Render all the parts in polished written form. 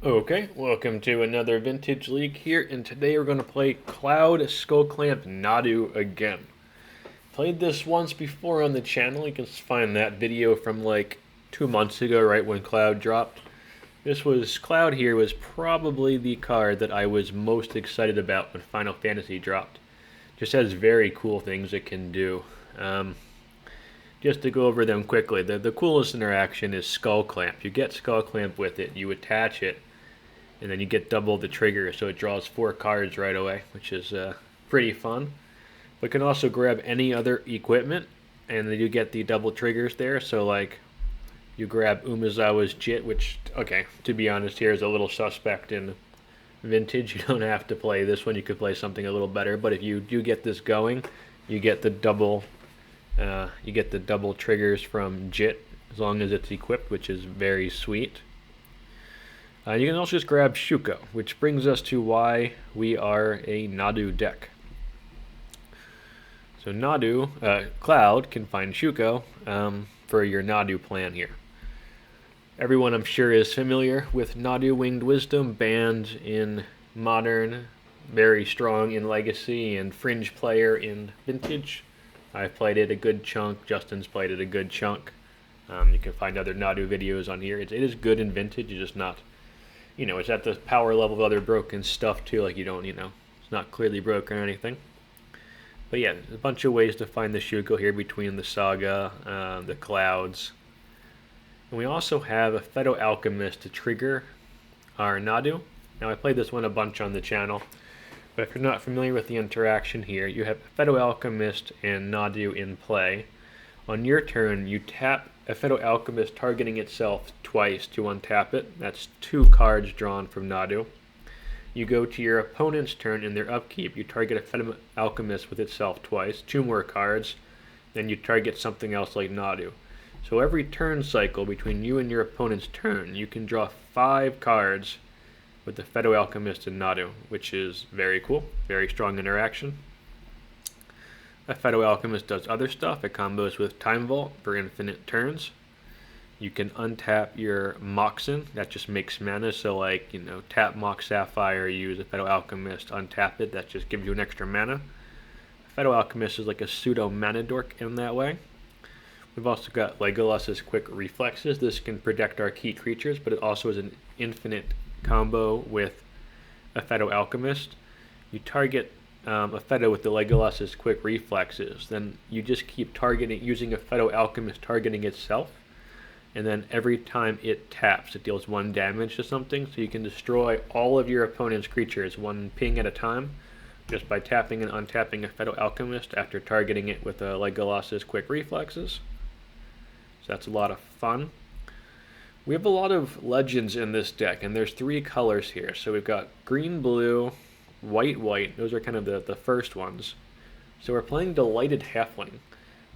Okay, welcome to another Vintage League here, and today we're going to play Cloud Skullclamp Nadu again. Played this once before on the channel. You can find that video from like 2 months ago, right when Cloud dropped. Cloud here was probably the card that I was most excited about when Final Fantasy dropped. Just has very cool things it can do. Just to go over them quickly, the coolest interaction is Skullclamp. You get Skullclamp with it, you attach it, and then you get double the trigger, so it draws 4 cards right away, which is pretty fun. But you can also grab any other equipment, and then you get the double triggers there. So like, you grab Umezawa's Jet, which, okay, to be honest, here is a little suspect in Vintage. You don't have to play this one. You could play something a little better. But if you do get this going, you get the double triggers from Jit as long as it's equipped, which is very sweet. You can also just grab Shuko, which brings us to why we are a Nadu deck. So Cloud can find Shuko for your Nadu plan here. Everyone, I'm sure, is familiar with Nadu Winged Wisdom, banned in Modern, very strong in Legacy, and fringe player in Vintage. I've played it a good chunk. Justin's played it a good chunk. You can find other Nadu videos on here. It is good in Vintage. It's just not, it's at the power level of other broken stuff too. Like it's not clearly broken or anything. But yeah, there's a bunch of ways to find the Shuko here between the Saga, the Clouds. And we also have Aphetto Alchemist to trigger our Nadu. Now I played this one a bunch on the channel. But if you're not familiar with the interaction here, you have Aphetto Alchemist and Nadu in play. On your turn, you tap Aphetto Alchemist, targeting itself twice to untap it. That's 2 cards drawn from Nadu. You go to your opponent's turn in their upkeep. You target Aphetto Alchemist with itself twice, 2 more cards. Then you target something else like Nadu. So every turn cycle between you and your opponent's turn, you can draw 5 cards with the Aphetto Alchemist and Nadu, which is very cool, very strong interaction. Aphetto Alchemist does other stuff. It combos with Time Vault for infinite turns. You can untap your Moxen, that just makes mana, so like, tap Mox Sapphire, use Aphetto Alchemist, untap it, that just gives you an extra mana. Aphetto Alchemist is like a pseudo mana dork in that way. We've also got Legolas's Quick Reflexes. This can protect our key creatures, but it also is an infinite combo with Aphetto Alchemist. You target Aphetto with the Legolas's Quick Reflexes, then you just keep using Aphetto Alchemist targeting itself, and then every time it taps, it deals 1 damage to something, so you can destroy all of your opponent's creatures 1 ping at a time, just by tapping and untapping Aphetto Alchemist after targeting it with Legolas's Quick Reflexes. So that's a lot of fun. We have a lot of legends in this deck, and there's 3 colors here. So we've got green, blue, white. Those are kind of the first ones. So we're playing Delighted Halfling,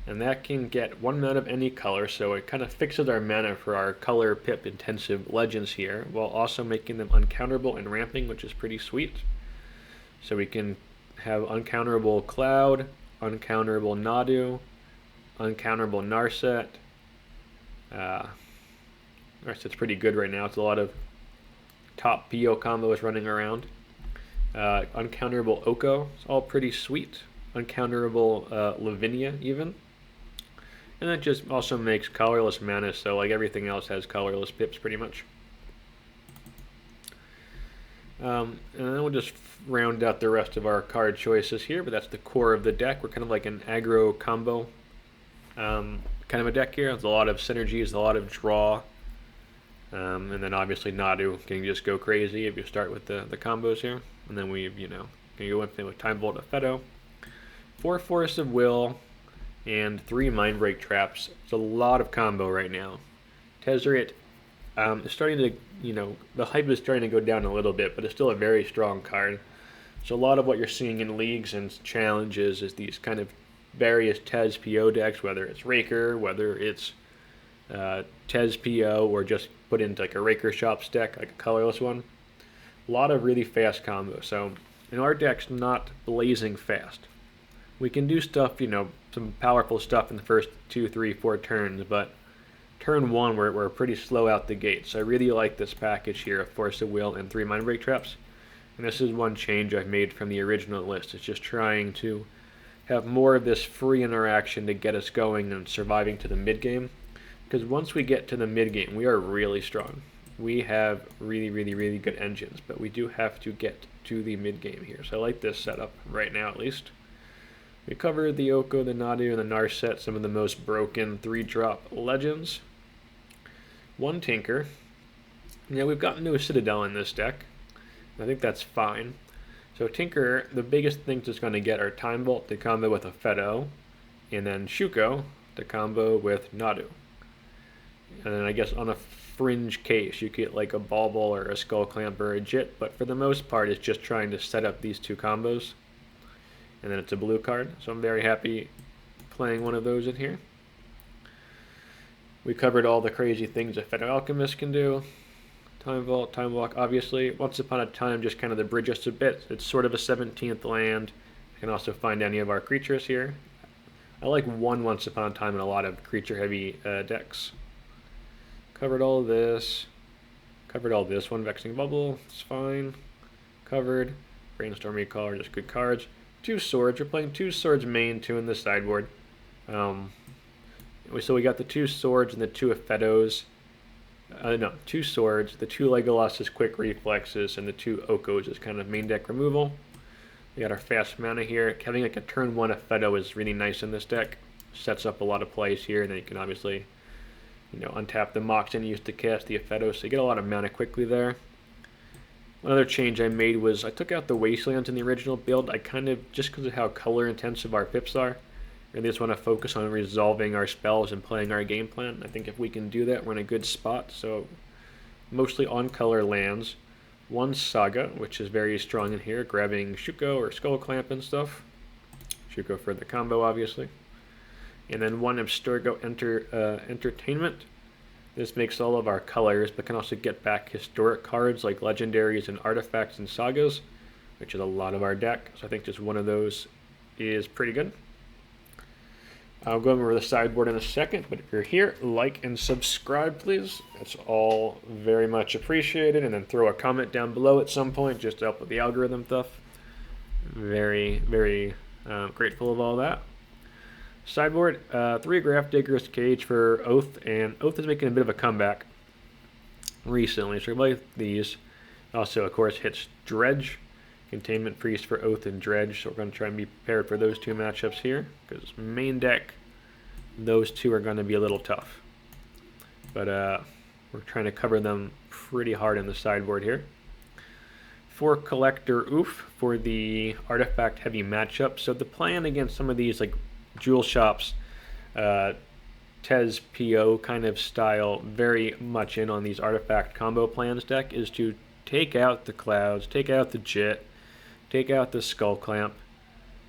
and that can get 1 mana of any color, so it kind of fixes our mana for our color pip intensive legends here, while also making them uncounterable and ramping, which is pretty sweet. So we can have uncounterable Cloud, uncounterable Nadu, uncounterable Narset. Narset's pretty good right now. It's a lot of top PO combos running around. Uncounterable Oko, it's all pretty sweet. Uncounterable Lavinia even. And that just also makes colorless mana, so like everything else has colorless pips pretty much. And then we'll just round out the rest of our card choices here, but that's the core of the deck. We're kind of like an aggro combo kind of a deck here. There's a lot of synergies, a lot of draw. And then obviously Nadu can just go crazy if you start with the combos here. And then we, can go infinite with Time Vault Aphetto. 4 Force of Will and 3 Mindbreak Traps. It's a lot of combo right now. Tezzeret is starting to, the hype is starting to go down a little bit, but it's still a very strong card. So a lot of what you're seeing in leagues and challenges is these kind of various Tezz PO decks, whether it's Raker, whether it's Tezz PO, or just put into like a Raker Shops deck, like a colorless one. A lot of really fast combos. So our deck's not blazing fast. We can do stuff, some powerful stuff in the first 2, 3, 4 turns, but turn one, we're pretty slow out the gate. So I really like this package here of Force of Will and 3 Mindbreak Traps. And this is one change I've made from the original list. It's just trying to have more of this free interaction to get us going and surviving to the mid game. Because once we get to the mid game, we are really strong. We have really good engines, but we do have to get to the mid game here. So I like this setup right now, at least. We covered the Oko, the Nadu, and the Narset, some of the most broken 3-drop legends. 1 Tinker. Yeah, we've gotten to a Citadel in this deck. I think that's fine. So Tinker, the biggest things it's going to get are Time Vault to combo with Aphetto, and then Shuko to combo with Nadu. And then I guess on a fringe case, you get like a Bauble or a Skullclamp or a Jet, but for the most part, it's just trying to set up these 2 combos. And then it's a blue card, so I'm very happy playing one of those in here. We covered all the crazy things Aphetto Alchemist can do. Time Vault, Time Walk, obviously. Once Upon a Time, just kind of to bridge us a bit. It's sort of a 17th land. You can also find any of our creatures here. I like one Once Upon a Time in a lot of creature-heavy decks. Covered all of this. Covered all this. 1 Vexing Bauble, it's fine. Covered. Brainstorm Recall are just good cards. 2 swords. We're playing 2 swords main, 2 in the sideboard. So we got the 2 swords and the 2 Aphettos. No, 2 swords, the 2 Legolas' quick reflexes, and the 2 Okos is kind of main deck removal. We got our fast mana here. Having like a turn 1 Aphetto is really nice in this deck. Sets up a lot of plays here, and then you can obviously, untap the Mox and use to cast the Aphetto, so you get a lot of mana quickly there. Another change I made was I took out the Wastelands in the original build. I kind of, just because of how color intensive our pips are, and just want to focus on resolving our spells and playing our game plan. I think if we can do that, we're in a good spot. So mostly on color lands. 1 Saga, which is very strong in here, grabbing Shuko or Skullclamp and stuff. Shuko for the combo, obviously. And then 1 Abstergo Entertainment. This makes all of our colors, but can also get back historic cards like legendaries and artifacts and sagas, which is a lot of our deck. So I think just one of those is pretty good. I'll go over the sideboard in a second, but if you're here, like and subscribe, please. That's all very much appreciated. And then throw a comment down below at some point just to help with the algorithm stuff. Very grateful of all that. Sideboard, 3 Grafdigger's Cage for Oath, and Oath is making a bit of a comeback recently, so we play these. Also, of course, hits Dredge. Containment Priest for Oath and Dredge, so we're going to try and be prepared for those 2 matchups here, because main deck, those 2 are going to be a little tough. But we're trying to cover them pretty hard in the sideboard here. 4 Collector Oof for the artifact heavy matchup. So the plan against some of these like Jewel Shops, Tezz PO kind of style, very much in on these artifact combo plans deck, is to take out the Clouds, take out the Jet, take out the Skullclamp.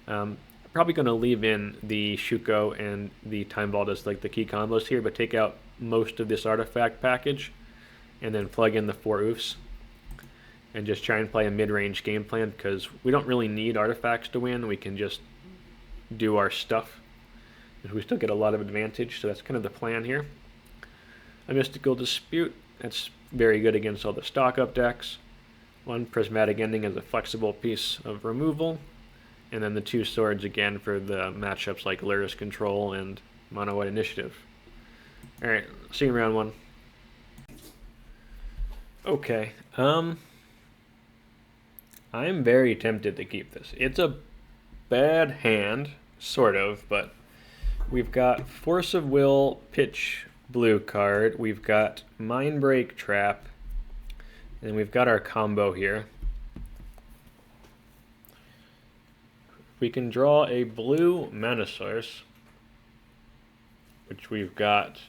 Probably going to leave in the Shuko and the Time Vault as like the key combos here, but take out most of this artifact package and then plug in the 4 oofs and just try and play a mid-range game plan, because we don't really need artifacts to win. We can just do our stuff. We still get a lot of advantage, so that's kind of the plan here. A Mystical Dispute, that's very good against all the stock-up decks. 1 Prismatic Ending as a flexible piece of removal. And then the 2 swords again for the matchups like Lyris Control and Mono White Initiative. Alright, see you in round 1. Okay, I'm very tempted to keep this. It's a bad hand, sort of, but we've got Force of Will, pitch blue card. We've got Mindbreak Trap. And we've got our combo here. We can draw a blue mana source, which we've got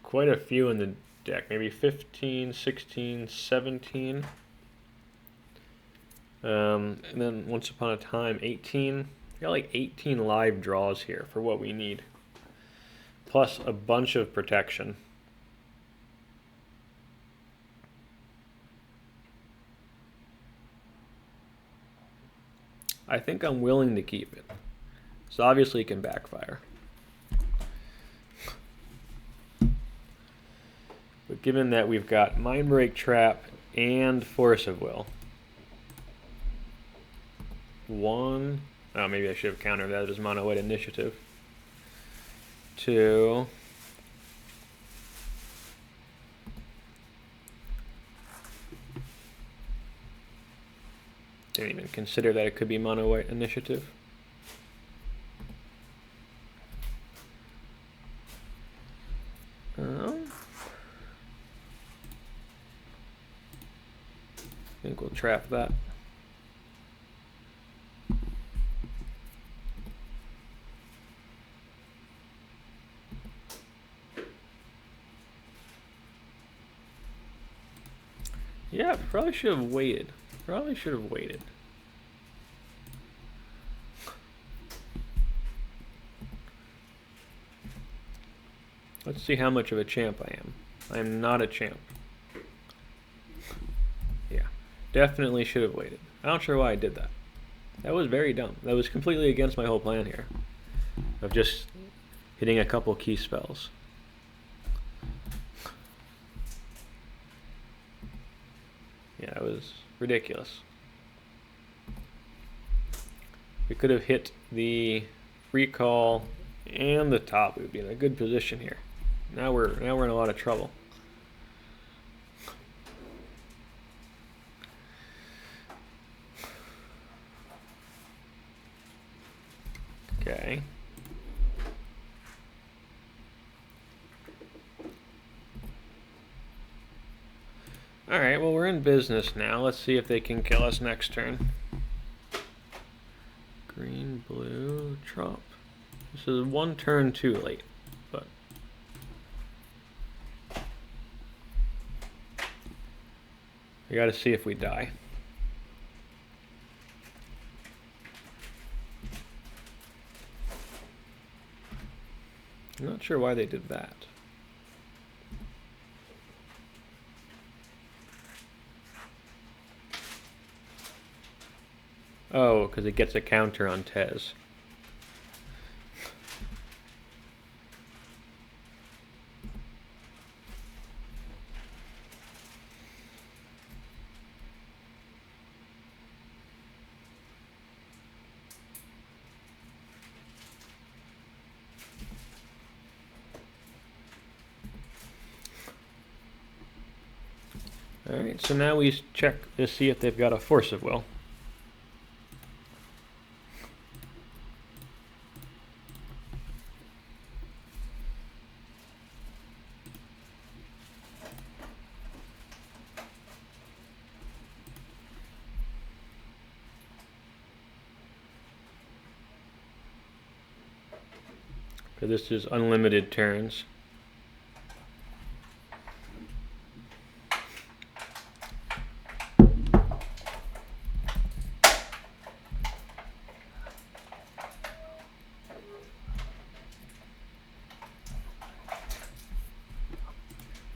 quite a few in the deck, maybe 15, 16, 17. And then Once Upon a Time, 18. We got like 18 live draws here for what we need, plus a bunch of protection. I think I'm willing to keep it. So obviously it can backfire. given that we've got Mindbreak Trap and Force of Will. One, oh, maybe I should have countered that as mono white initiative. Two, didn't even consider that it could be mono white initiative. I think we'll trap that. Yeah, probably should have waited. Probably should have waited. Let's see how much of a champ I am. I am not a champ. Yeah, definitely should have waited. I'm not sure why I did that. That was very dumb. That was completely against my whole plan here. Of just hitting a couple key spells. Yeah, it was ridiculous. We could have hit the recall and the top. We would be in a good position here. Now we're in a lot of trouble. Okay. Alright, well, we're in business now. Let's see if they can kill us next turn. Green, blue, Trump. This is one turn too late, but we gotta see if we die. I'm not sure why they did that. Oh, because it gets a counter on Tezz. Alright, so now we check to see if they've got a Force of Will. So this is unlimited turns.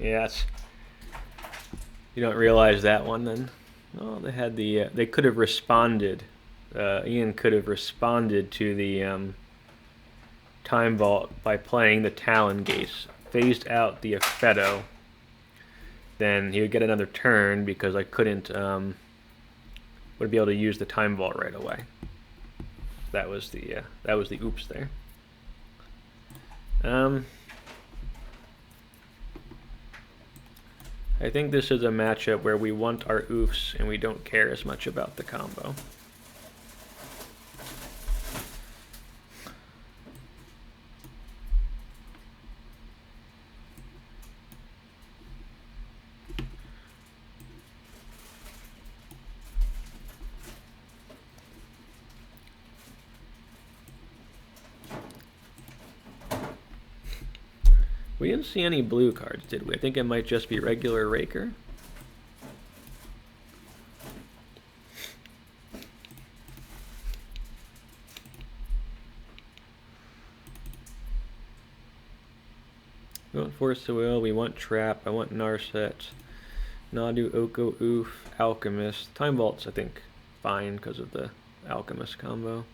Yes. You don't realize that one then? Oh, they had the, they could have responded. Ian could have responded to the Time Vault by playing the Talon Gates, phased out the Aphetto, then he would get another turn because I couldn't, would be able to use the Time Vault right away. That was the oops there. I think this is a matchup where we want our oofs and we don't care as much about the combo. We didn't see any blue cards, did we? I think it might just be regular Raker. We want Force of Will, we want Trap, I want Narset, Nadu, Oko, Oof, Alchemist. Time Vault's, I think, fine because of the Alchemist combo.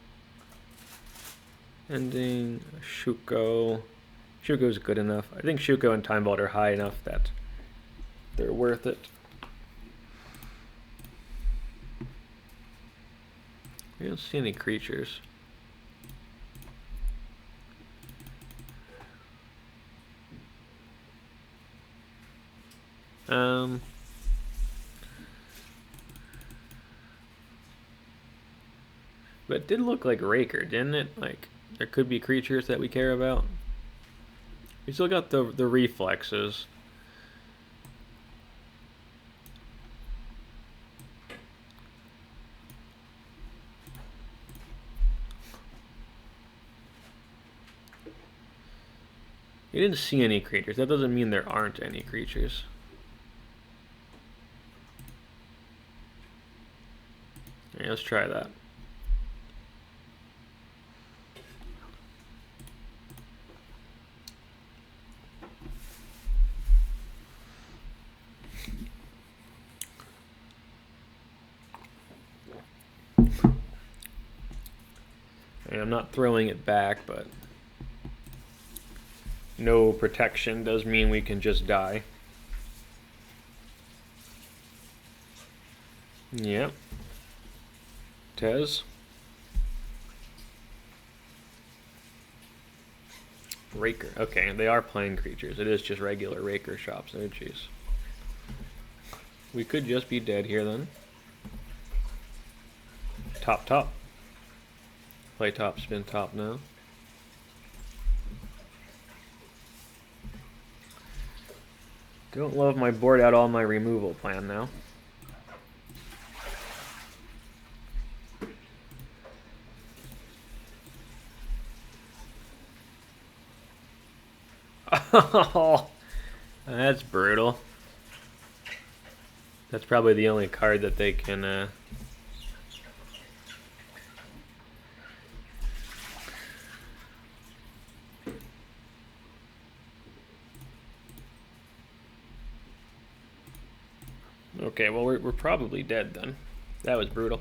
Ending, Shuko. Shuko's good enough. I think Shuko and Time Vault are high enough that they're worth it. I don't see any creatures. But it did look like Raker, didn't it? Like, there could be creatures that we care about. We still got the reflexes. You didn't see any creatures. That doesn't mean there aren't any creatures. Alright, let's try that. And I'm not throwing it back, but no protection does mean we can just die. Yep. Tezz. Raker. Okay, they are playing creatures. It is just regular Raker shops. Oh, jeez. We could just be dead here then. Top, top. Play top, spin top now. Don't love my board out all my removal plan now. Oh, that's brutal. That's probably the only card that they can Okay, well we're probably dead then. That was brutal.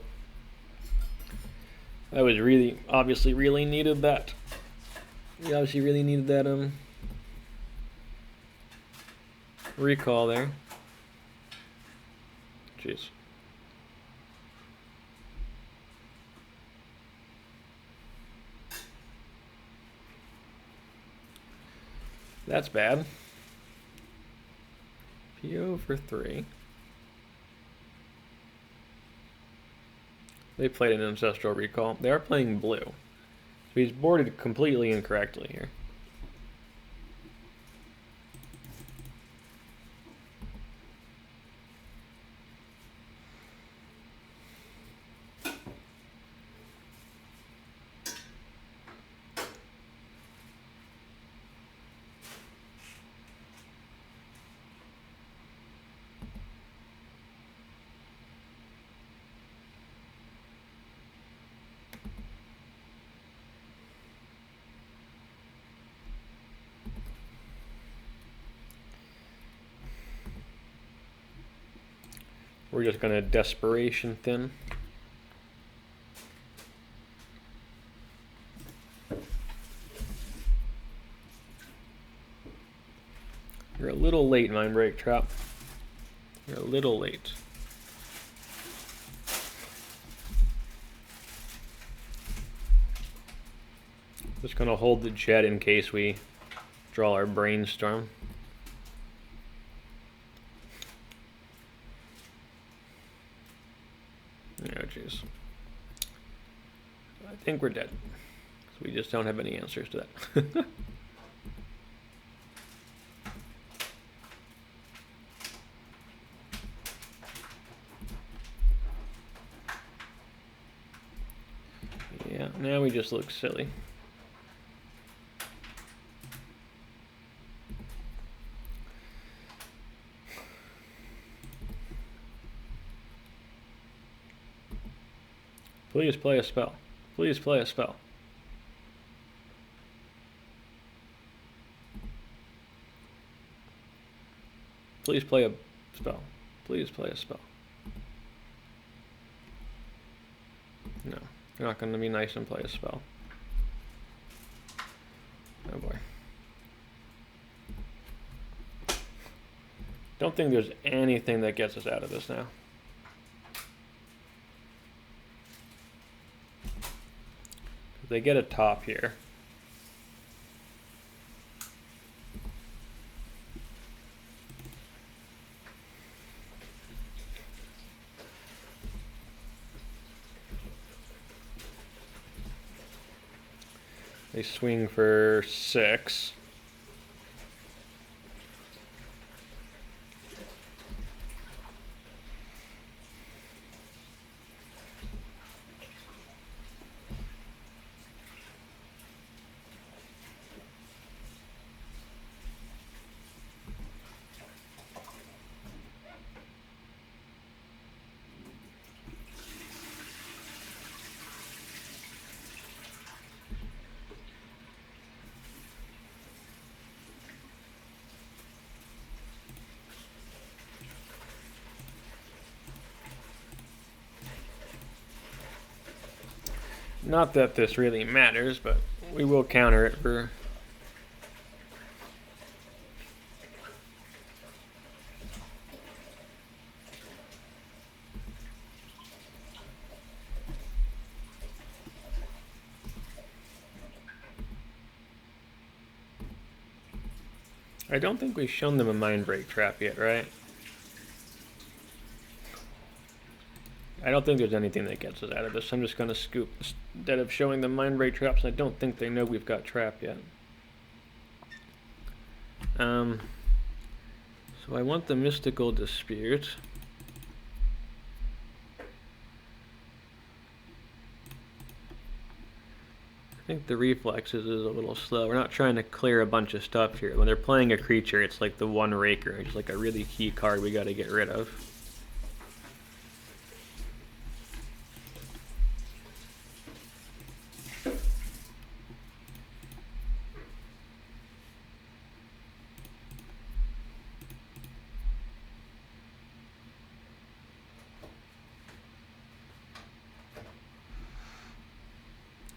That was obviously really needed that. We obviously really needed that recall there. Jeez. That's bad. PO for 3. They played an Ancestral Recall. They are playing blue. So he's boarded completely incorrectly here. We're just gonna desperation thin. You're a little late, Mindbreak Trap. You're a little late. Just gonna hold the jet in case we draw our brainstorm. Oh jeez. I think we're dead. So we just don't have any answers to that. Yeah, now we just look silly. Please play a spell. Please play a spell. Please play a spell. Please play a spell. No, you're not going to be nice and play a spell. Oh boy. Don't think there's anything that gets us out of this now. They get a top here. They swing for 6. Not that this really matters, but we will counter it for... I don't think we've shown them a Mindbreak Trap yet, right? I don't think there's anything that gets us out of this. I'm just going to scoop instead of showing them Mindbreak Traps. I don't think they know we've got Trap yet. So I want the Mystical Dispute. I think the Reflexes is a little slow. We're not trying to clear a bunch of stuff here. When they're playing a creature, it's like the one Raker. It's like a really key card we got to get rid of.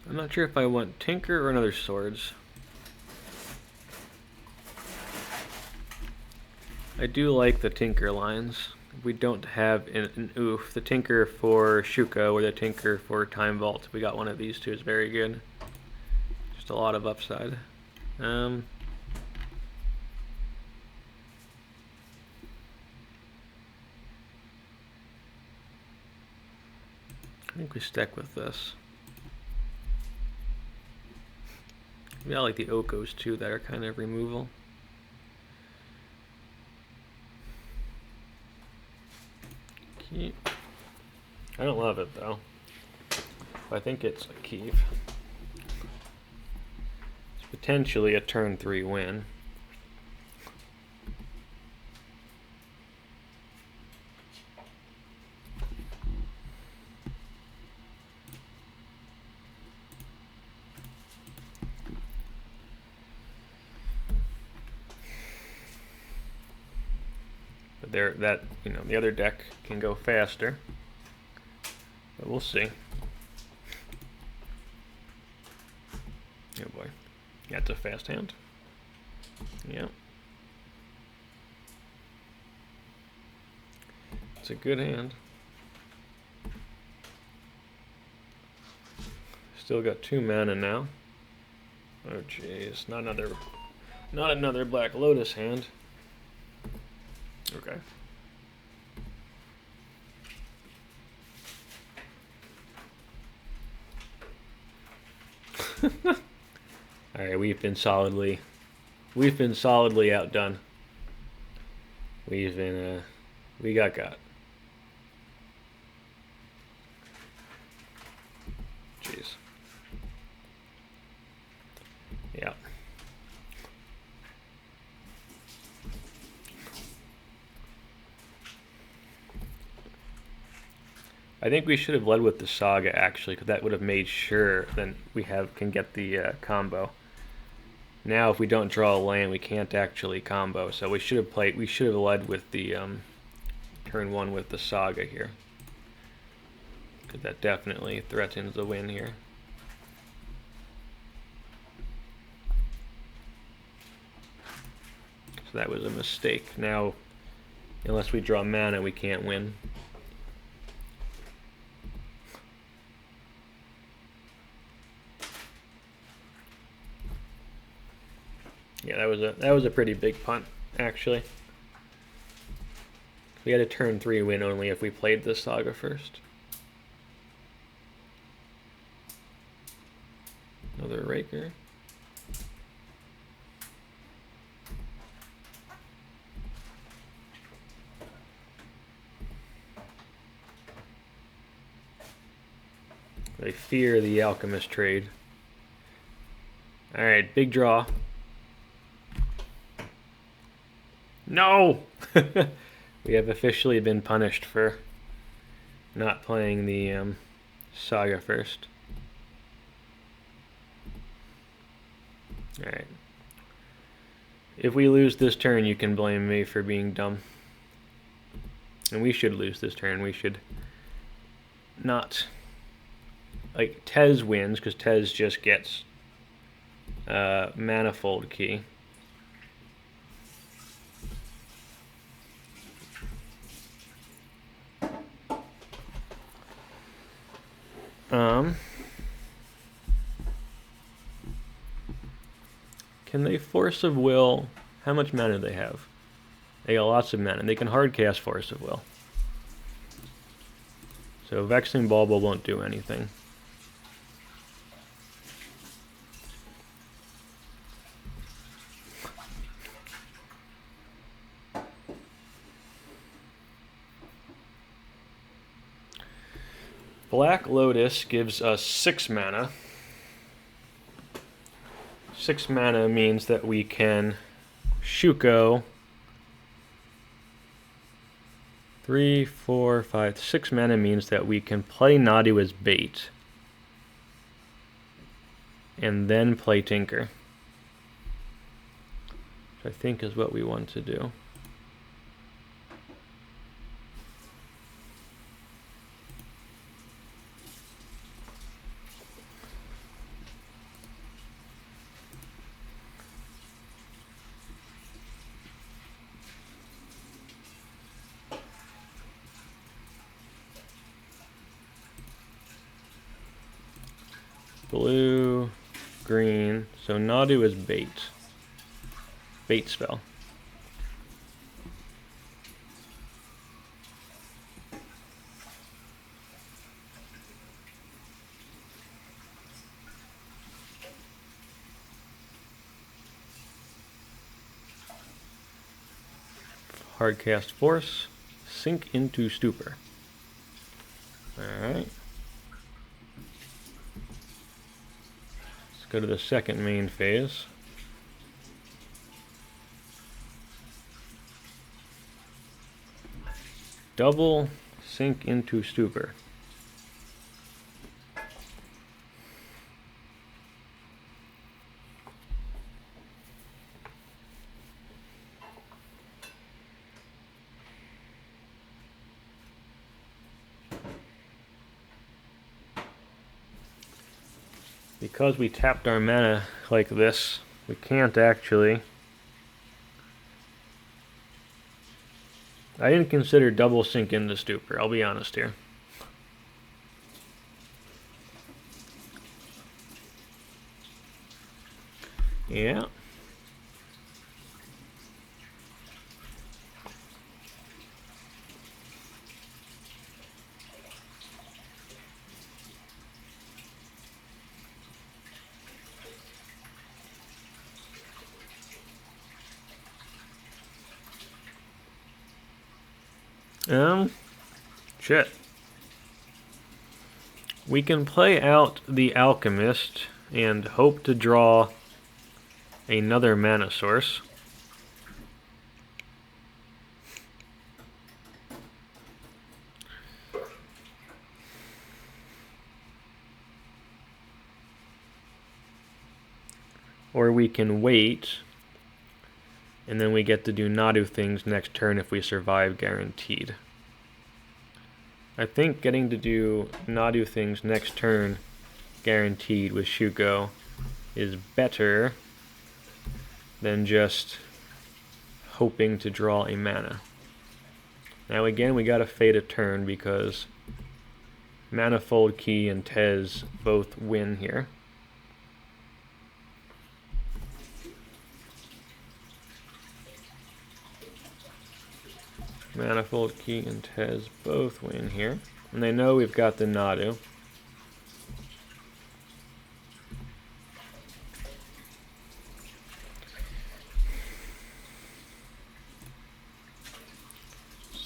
I'm not sure if I want Tinker or another Swords. I do like the Tinker lines. We don't have an oof. The Tinker for Shuko or the Tinker for Time Vault. If we got one of these two, is very good. Just a lot of upside. I think we stick with this. Yeah, I like the Okos too that are kind of removal. Keep. I don't love it though. I think it's a keep. It's potentially a turn 3 win. There, that, you know, the other deck can go faster, but we'll see. Oh boy, that's a fast hand. Yeah, it's a good hand. Still got 2 mana now. Oh jeez, not another Black Lotus hand. Okay. All right, we've been solidly outdone. We got. Jeez. Yeah. I think we should have led with the Saga actually, because that would have made sure then we can get the combo. Now, if we don't draw a land, we can't actually combo. So we should have led with the turn 1 with the Saga here, because that definitely threatens the win here. So that was a mistake. Now Unless we draw mana, we can't win. Yeah, that was a pretty big punt, actually. We had a turn 3 win only if we played this Saga first. Another Raker. They fear the Alchemist trade. Alright, big draw. No! We have officially been punished for not playing the Saga first. Alright. If we lose this turn, you can blame me for being dumb. And we should lose this turn. We should not... Like, Tezz wins, because Tezz just gets Manifold Key. Can they Force of Will? How much mana do they have? They got lots of mana. They can hard cast Force of Will. So Vexing Bauble won't do anything. Black Lotus gives us 6 mana. 6 mana means that we can Shuko 3, 4, 5, 6 mana means that we can play Nadu as bait and then play Tinker, which I think is what we want to do. Blue, green, so Nadu is bait. Bait spell. Hardcast Force, sink into stupor. Alright. Go to the second main phase. Double sink into stupor. Because we tapped our mana like this, we can't actually... I didn't consider double sink into stupor, I'll be honest here. Yeah. Shit. We can play out the Alchemist and hope to draw another mana source. Or we can wait, and then we get to do Nadu things next turn if we survive guaranteed. I think getting to do Nadu things next turn guaranteed with Shuko is better than just hoping to draw a mana. Now again, we got a fade a turn because Manifold Key and Tezz both win here. Manifold Key and Tezz both win here. And they know we've got the Nadu.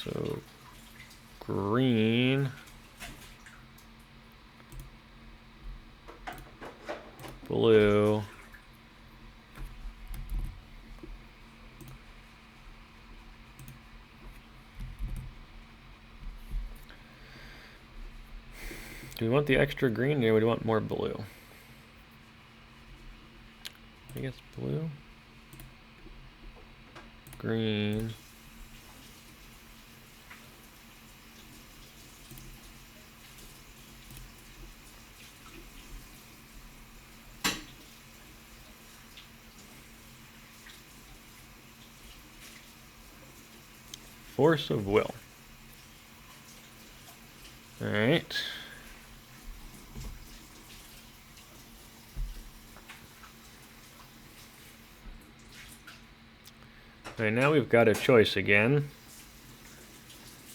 So, green, blue, do we want the extra green or do we want more blue? I guess blue, green, Force of Will. All right. All right, now we've got a choice again.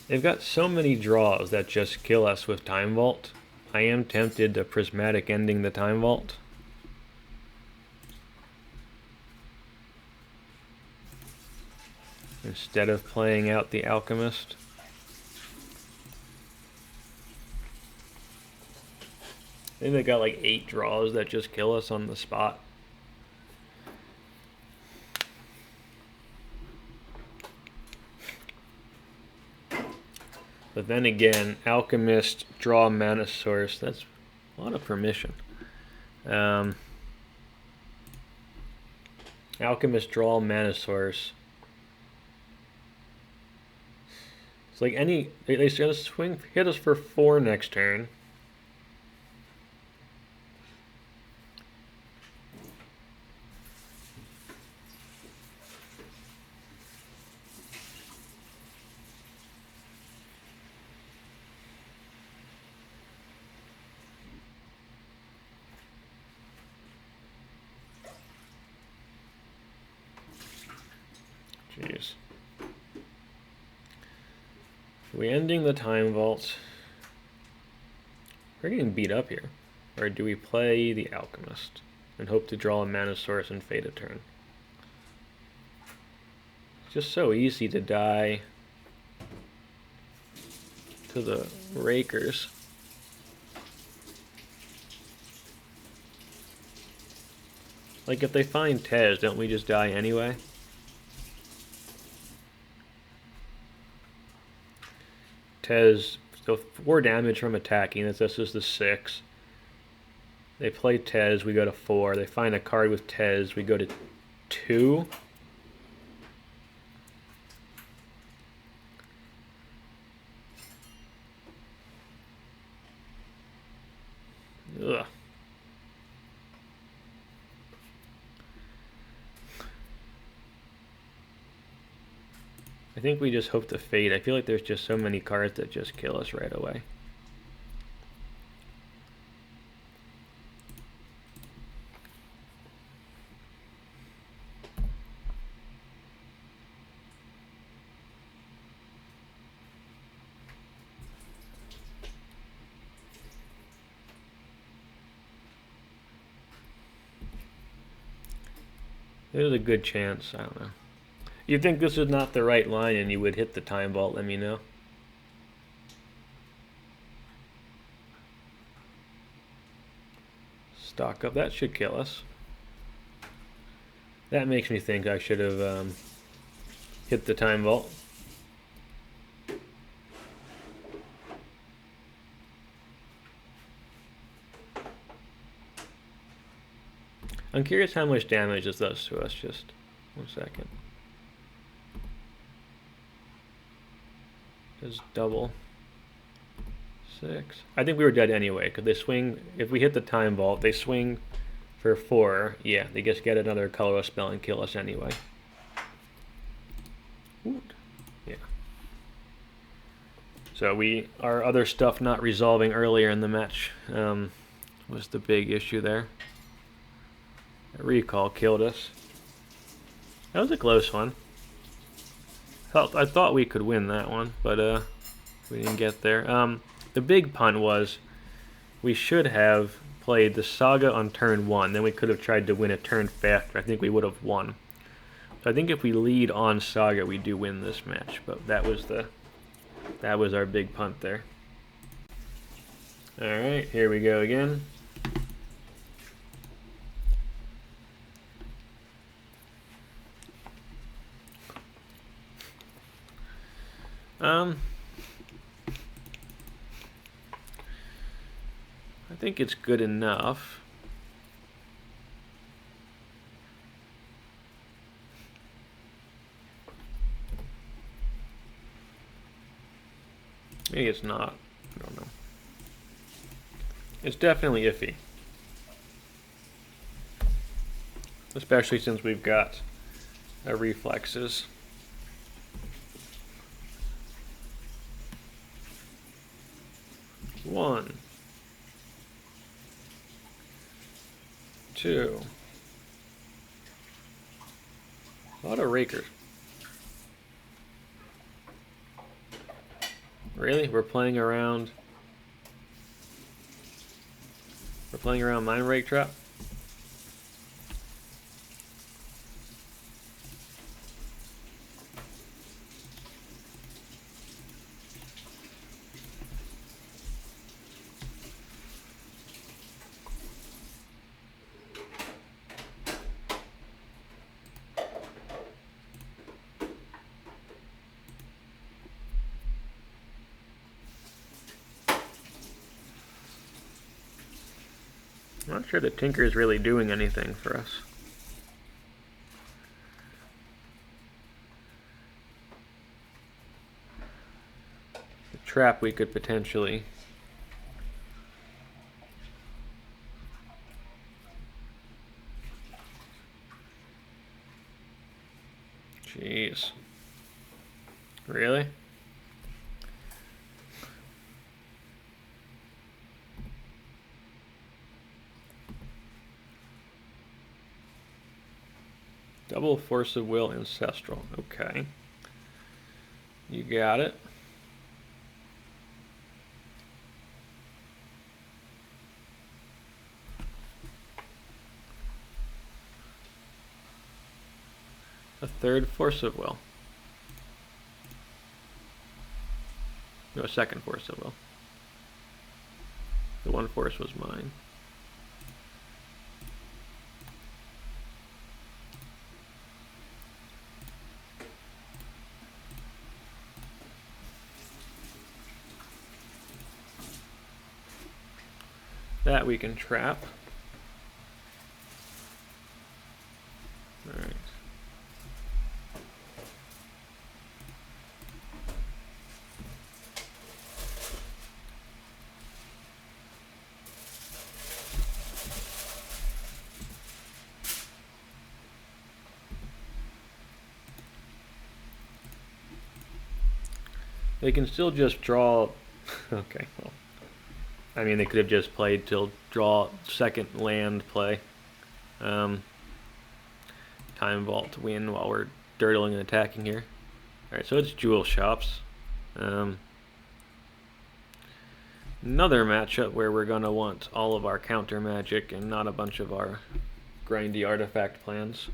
They've got so many draws that just kill us with Time Vault. I am tempted to Prismatic Ending the Time Vault. Instead of playing out the Alchemist. I think they got like 8 draws that just kill us on the spot. But then again, Alchemist, draw mana source, that's a lot of permission. Alchemist, draw mana source. It's like any, they just swing, hit us for 4 next turn. Jeez. Are we ending the Time Vault? We're getting beat up here. Or do we play the Alchemist and hope to draw a mana source and fade a turn? It's just so easy to die to the Rakers. Like if they find Tezz, don't we just die anyway? Tezz, so 4 damage from attacking, that's just the 6. They play Tezz, we go to 4. They find a card with Tezz, we go to 2. Ugh. I think we just hope to fade. I feel like there's just so many cards that just kill us right away. There's a good chance, I don't know. You'd think this is not the right line and you would hit the Time Vault, let me know. Stock up, that should kill us. That makes me think I should have hit the Time Vault. I'm curious how much damage this does to us, just 1 second. Is double 6. I think we were dead anyway, because they swing, if we hit the Time Vault, they swing for 4. Yeah, they just get another colorless spell and kill us anyway. Ooh. Yeah. So our other stuff not resolving earlier in the match was the big issue there. A recall killed us. That was a close one. I thought we could win that one, but we didn't get there. The big punt was we should have played the Saga on turn 1. Then we could have tried to win a turn faster. I think we would have won. So I think if we lead on Saga, we do win this match. But that was our big punt there. All right, here we go again. I think it's good enough. Maybe it's not. I don't know. It's definitely iffy. Especially since we've got a Reflexes. One. 2. A lot of Rakers. Really? We're playing around Mindbreak Trap? I'm not sure the Tinker is really doing anything for us. The trap we could potentially... Jeez. Really? Double Force of Will Ancestral. Okay. You got it. A third Force of Will. No, a second Force of Will. The one force was mine. That we can trap. All right. They can still just draw. Okay, well. I mean, they could have just played till draw second land play. Time Vault to win while we're dirtling and attacking here. Alright, so it's Jewel Shops. Another matchup where we're going to want all of our counter magic and not a bunch of our grindy artifact plans.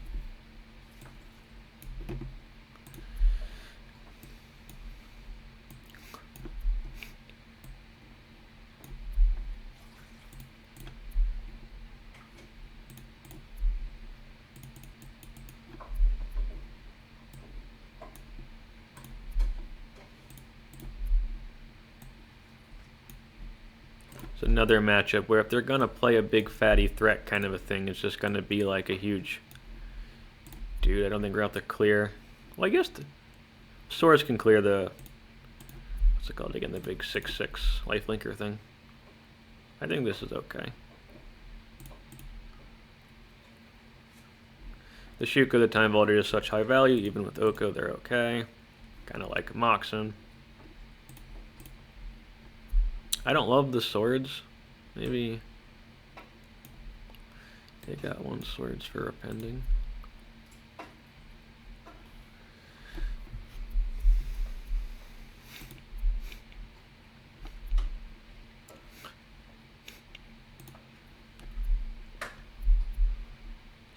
It's another matchup where if they're going to play a big fatty threat kind of a thing, it's just going to be like a huge... Dude, I don't think we're out to clear... Well, I guess the swords can clear the... What's it called again? The big 6/6 lifelinker thing. I think this is okay. The Shuko, the Time Vault is such high value, even with Oko they're okay. Kind of like Moxen. I don't love the swords. Maybe take out one swords for a pending.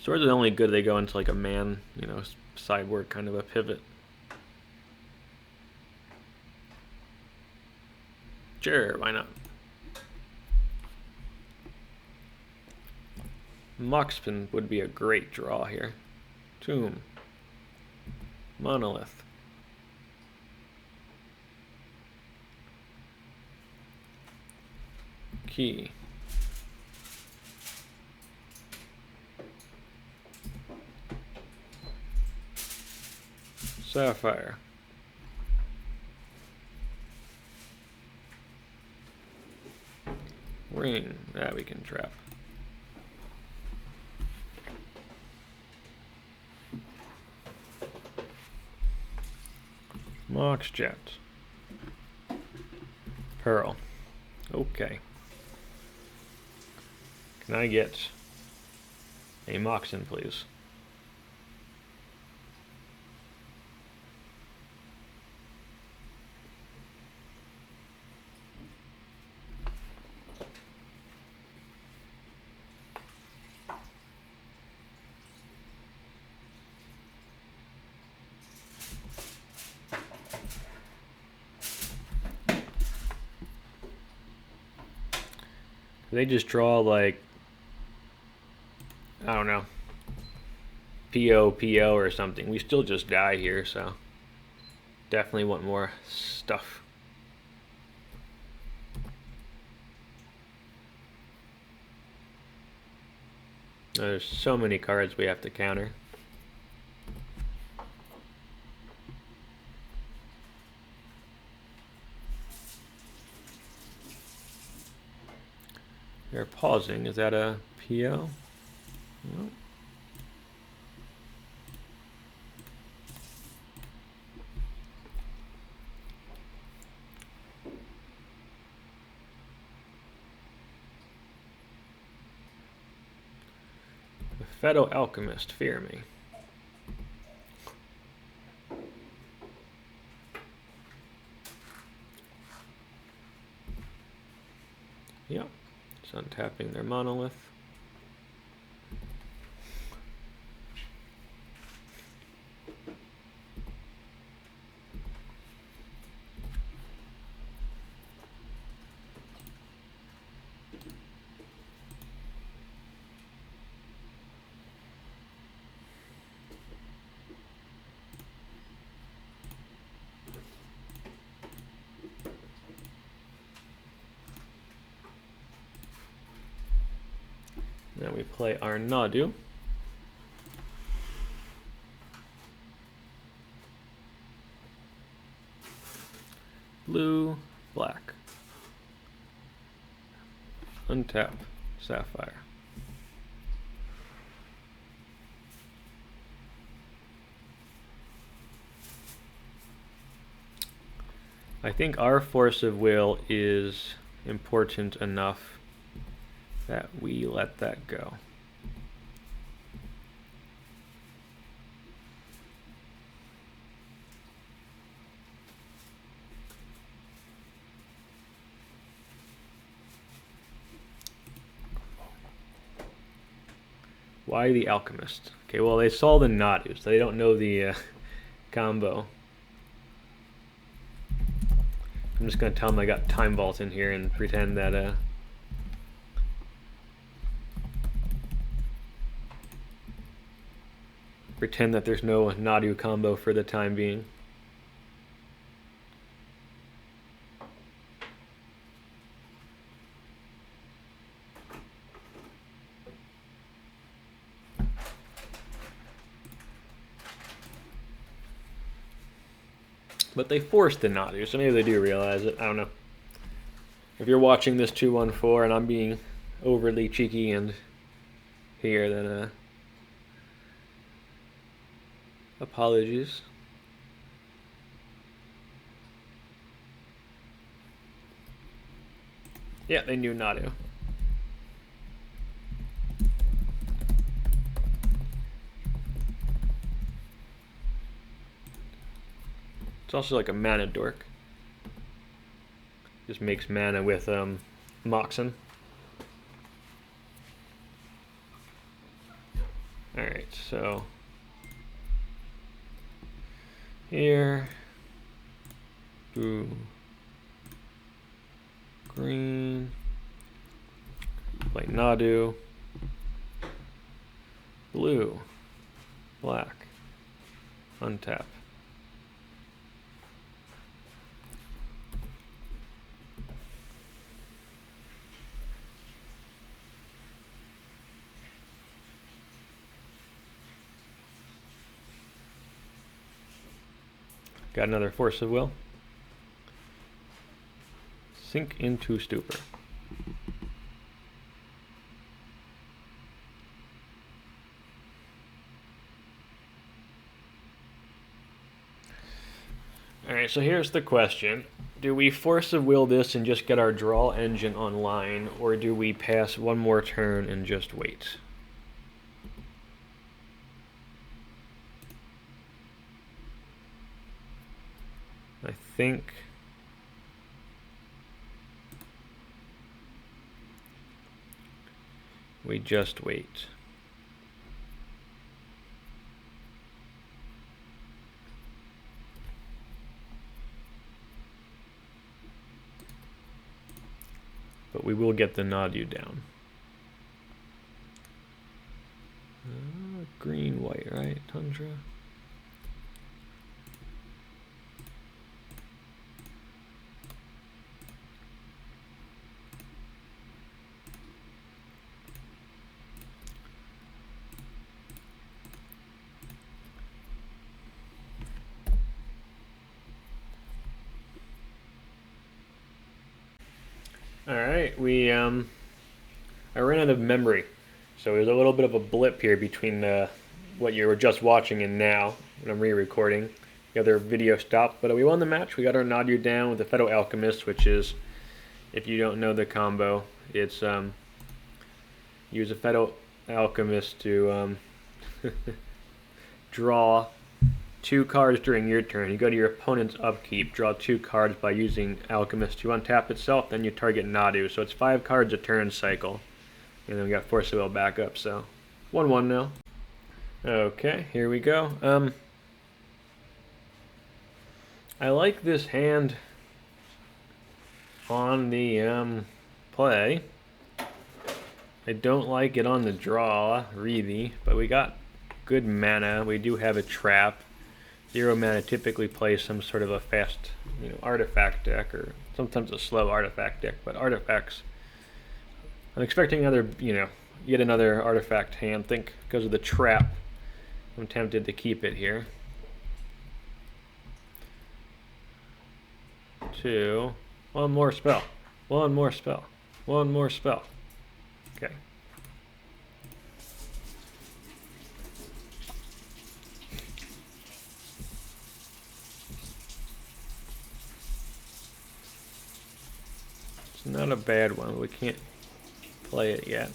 Swords are only good they go into like a man, you know, sideward kind of a pivot. Sure, why not? Moxpin would be a great draw here. Tomb. Monolith. Key. Sapphire. Ring. That we can trap. Mox Jet. Pearl. Okay. Can I get a Moxin, please? They just draw like, I don't know, PO or something. We still just die here, so definitely want more stuff. There's so many cards we have to counter. They're pausing. Is that a PO? No. Aphetto Alchemist, fear me. Yep. It's untapping their monolith. Now we play our Nadu. Blue, black. Untap, Sapphire. I think our force of will is important enough that we let that go. Why the Alchemist? Okay, well they saw the Nadu, so they don't know the combo. I'm just gonna tell them I got Time Vault in here and pretend that pretend that there's no Nadu combo for the time being. But they forced the Nadu, so maybe they do realize it. I don't know. If you're watching this 214 and I'm being overly cheeky and here, then apologies. Yeah, they knew Nadu. It's also like a mana dork. Just makes mana with Moxen. Alright, so here, blue, green, play Nadu, blue, black, untap. Got another Force of Will. Sink into Stupor. Alright, so here's the question. Do we Force of Will this and just get our draw engine online, or do we pass one more turn and just wait? I think we just wait. But we will get the Nadu down. Green, white, right? Tundra. Alright, I ran out of memory, so there's a little bit of a blip here between what you were just watching and now, when I'm re-recording. The other video stopped, but we won the match. We got our Nadu down with the Aphetto Alchemist, which is, if you don't know the combo, it's use Aphetto Alchemist to draw 2 cards during your turn. You go to your opponent's upkeep, draw 2 cards by using Alchemist to untap itself, then you target Nadu. So it's 5 cards a turn cycle. And then we got Force of Will back up, so 1-1 now. Okay, here we go. I like this hand on the play. I don't like it on the draw, really, but we got good mana. We do have a trap. 0 mana typically plays some sort of a fast, artifact deck, or sometimes a slow artifact deck, but artifacts. I'm expecting another, yet another artifact hand. I think because of the trap, I'm tempted to keep it here. 2, 1 more spell, 1 more spell, 1 more spell. Okay. It's not a bad one. We can't play it yet.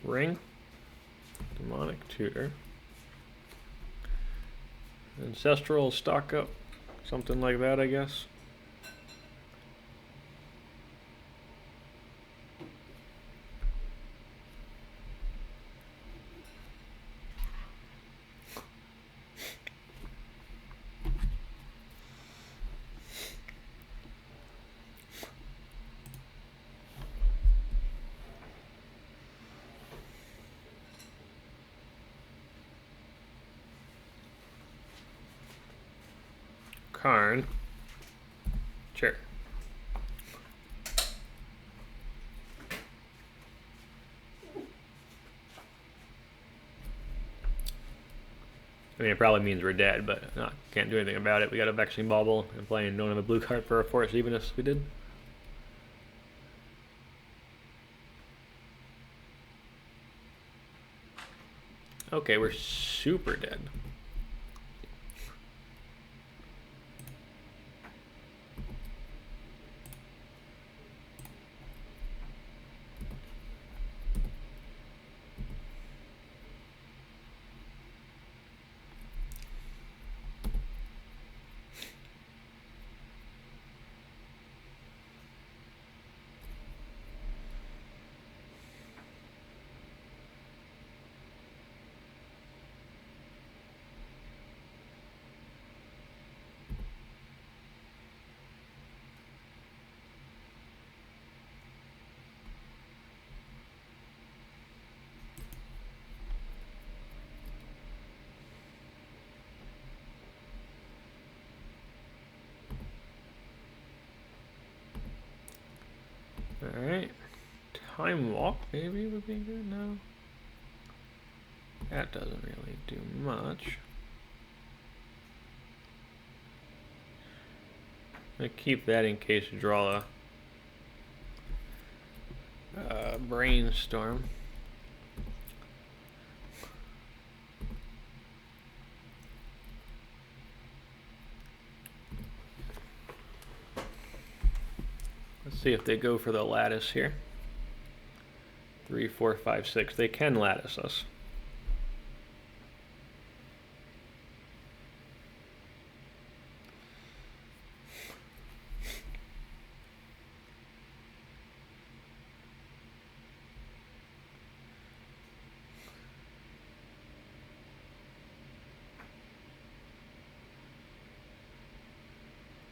Ring, Demonic Tutor, Ancestral stock up, something like that, I guess. Karn. Sure. I mean, it probably means we're dead, but can't do anything about it. We got a Vexing Bauble and playing don't have a blue card for a Force Evenness. We did. Okay, we're super dead. Alright. Time Walk maybe would be good now. That doesn't really do much. I'm gonna keep that in case you draw a Brainstorm. Let's see if they go for the lattice here. 3, 4, 5, 6. They can lattice us.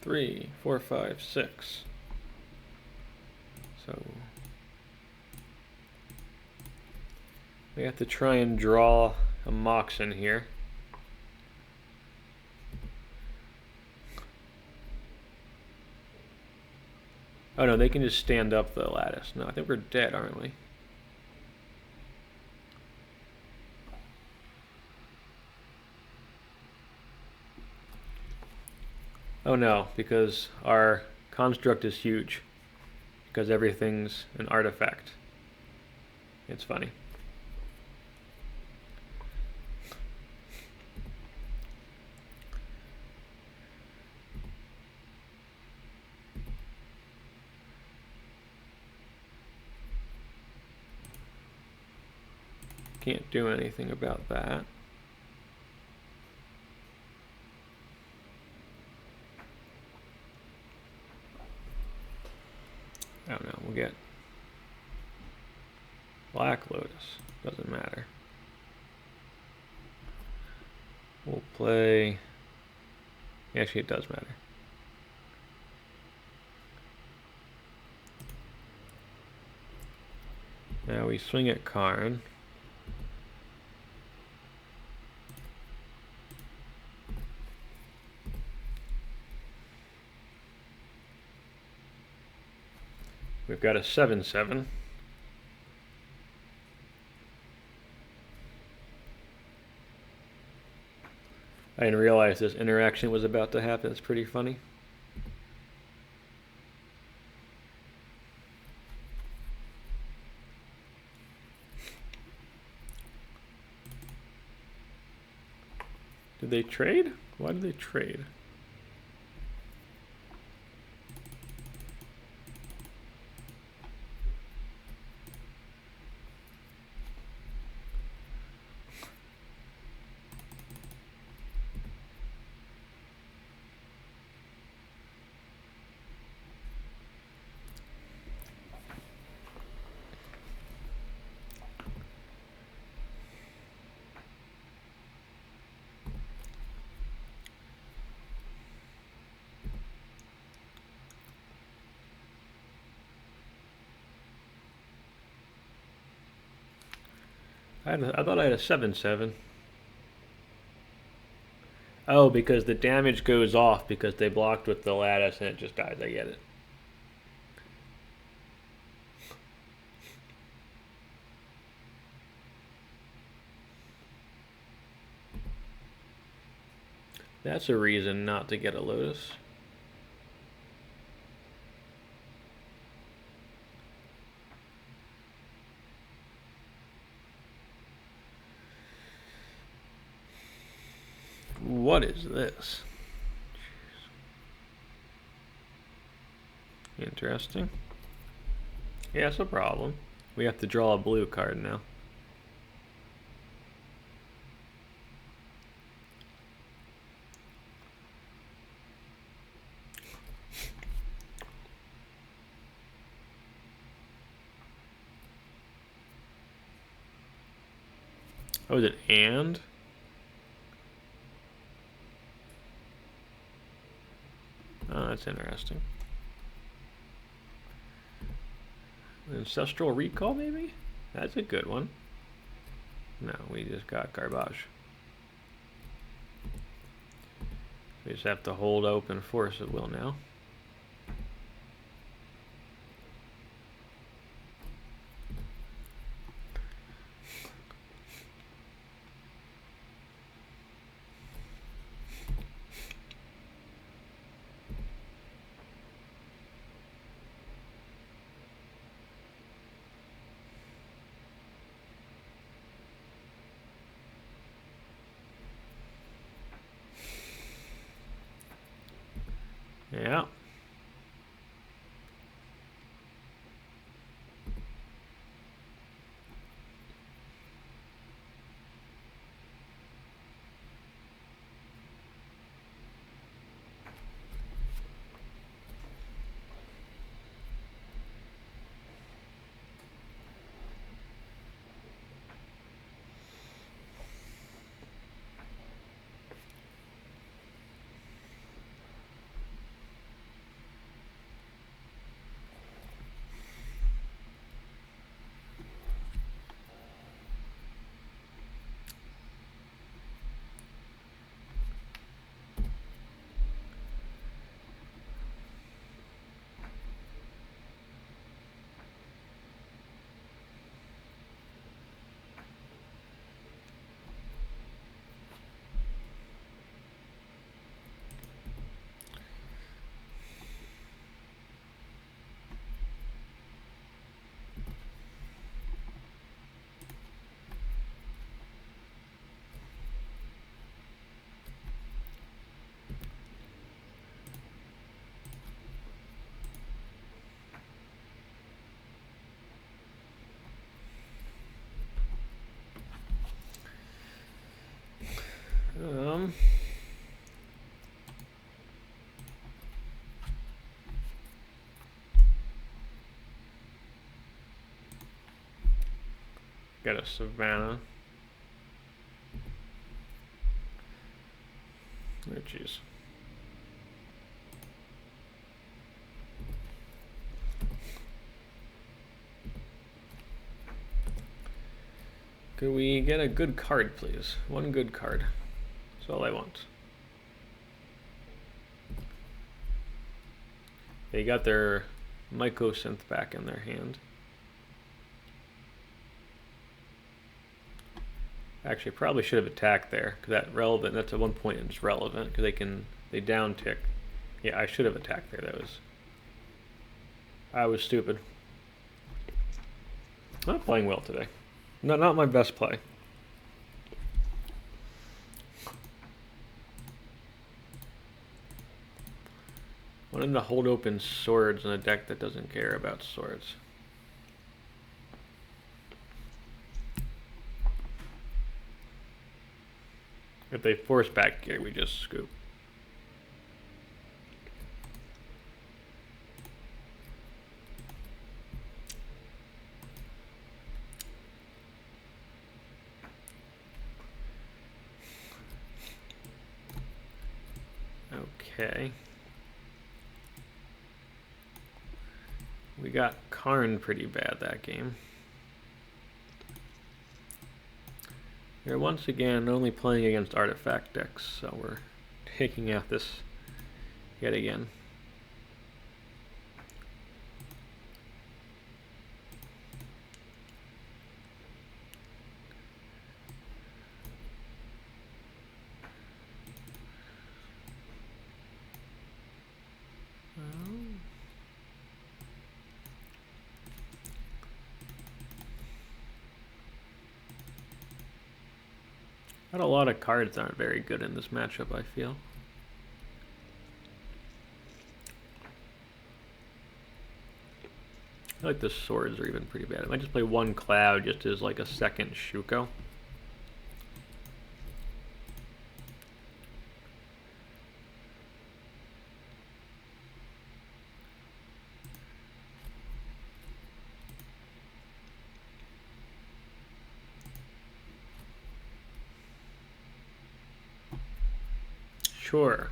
Three, 4, 5, 6. So we have to try and draw a Mox in here. Oh no, they can just stand up the lattice. No, I think we're dead, aren't we? Oh no, because our construct is huge. Because everything's an artifact. It's funny. Can't do anything about that. I don't know, we'll get Black Lotus, doesn't matter. We'll play, actually it does matter. Now we swing at Karn. We've got a 7/7. I didn't realize this interaction was about to happen. It's pretty funny. Did they trade? Why did they trade? I thought I had a 7/7. Oh, because the damage goes off because they blocked with the lattice and it just dies. I get it. That's a reason not to get a Lotus. What is this? Interesting. Yeah, it's a problem. We have to draw a blue card now. Oh, is it and? Oh, that's interesting. Ancestral Recall, maybe? That's a good one. No, we just got garbage. We just have to hold open Force of Will now. Yeah. Got a Savannah. Oh, jeez. Could we get a good card, please? One good card. That's all I want. They got their Mycosynth back in their hand. Actually, probably should have attacked there, because that's at one point it's relevant, because they down tick. Yeah, I should have attacked there. I was stupid. I'm not playing well today. Not my best play. Wanting to hold open swords in a deck that doesn't care about swords. If they force back gear, we just scoop. Okay. We got Karn pretty bad that game. We're once again only playing against artifact decks, so we're taking out this yet again. Not a lot of cards aren't very good in this matchup, I feel. I feel like the swords are even pretty bad. I might just play one cloud just as like a second Shuko. Sure.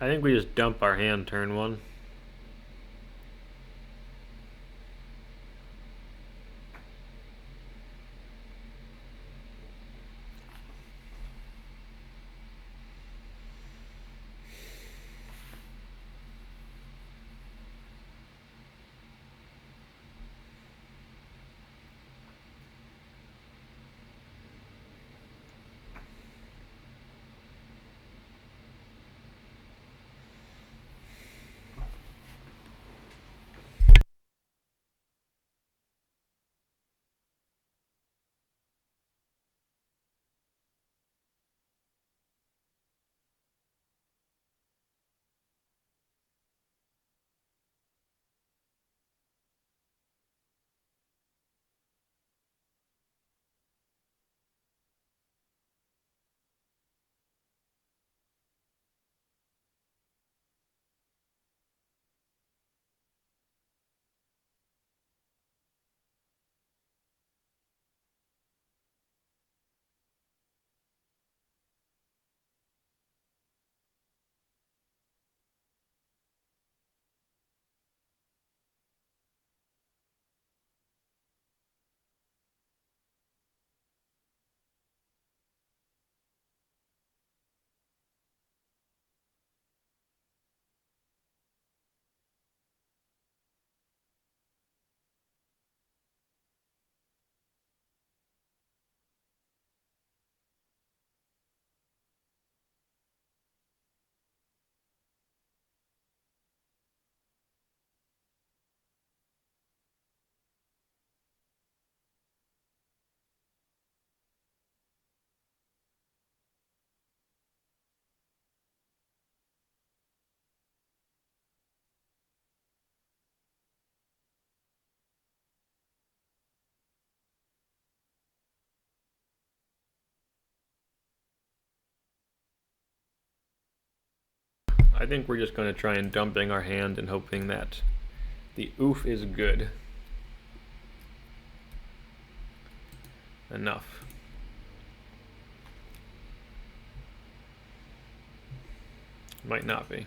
I think we just dump our hand turn one. I think we're just going to try and dumping our hand and hoping that the oof is good enough. Might not be.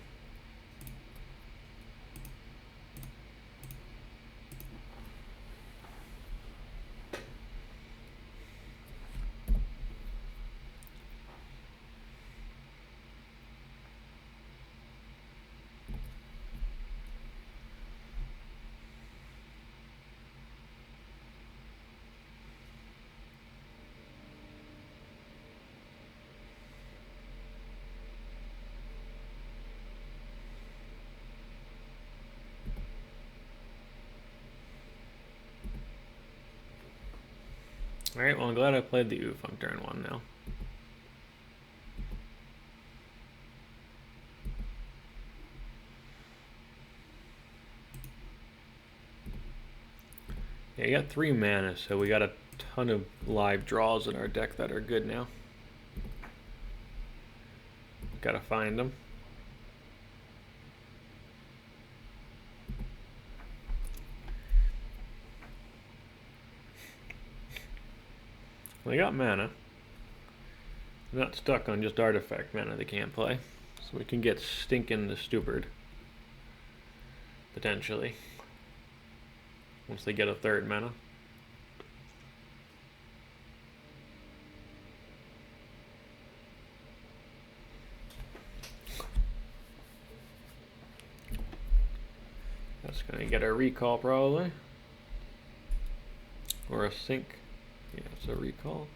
Alright, well I'm glad I played the oof on turn one now. Yeah, you got 3 mana, so we got a ton of live draws in our deck that are good now. Gotta find them. Well, they got mana. They're not stuck on just artifact mana they can't play. So we can get stinking the stupid. Potentially. once they get a third mana. That's going to get a recall probably. Or a sync. Yeah, it's a recall.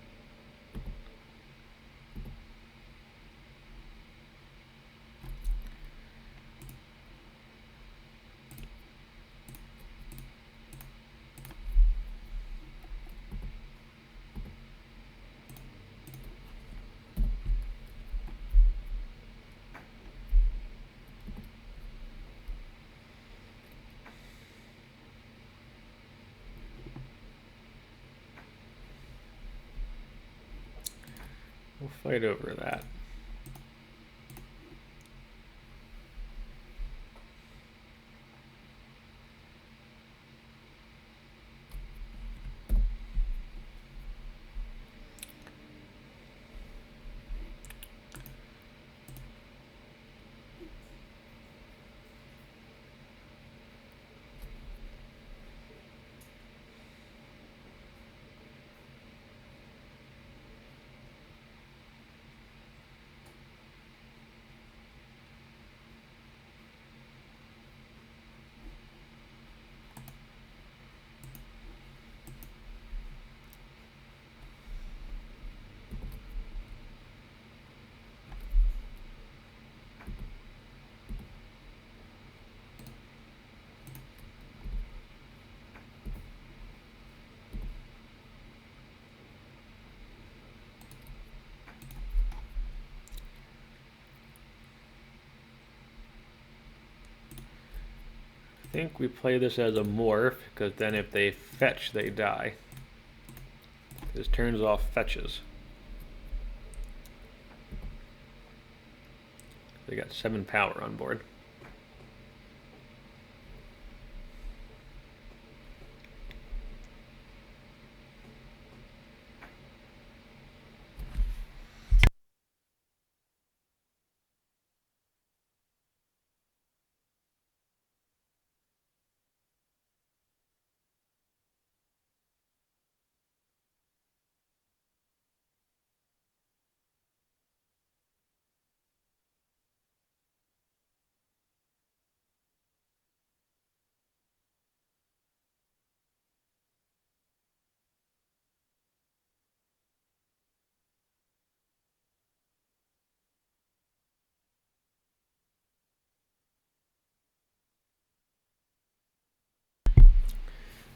We'll fight over that. I think we play this as a morph, because then if they fetch, they die. This turns off fetches. They got 7 power on board.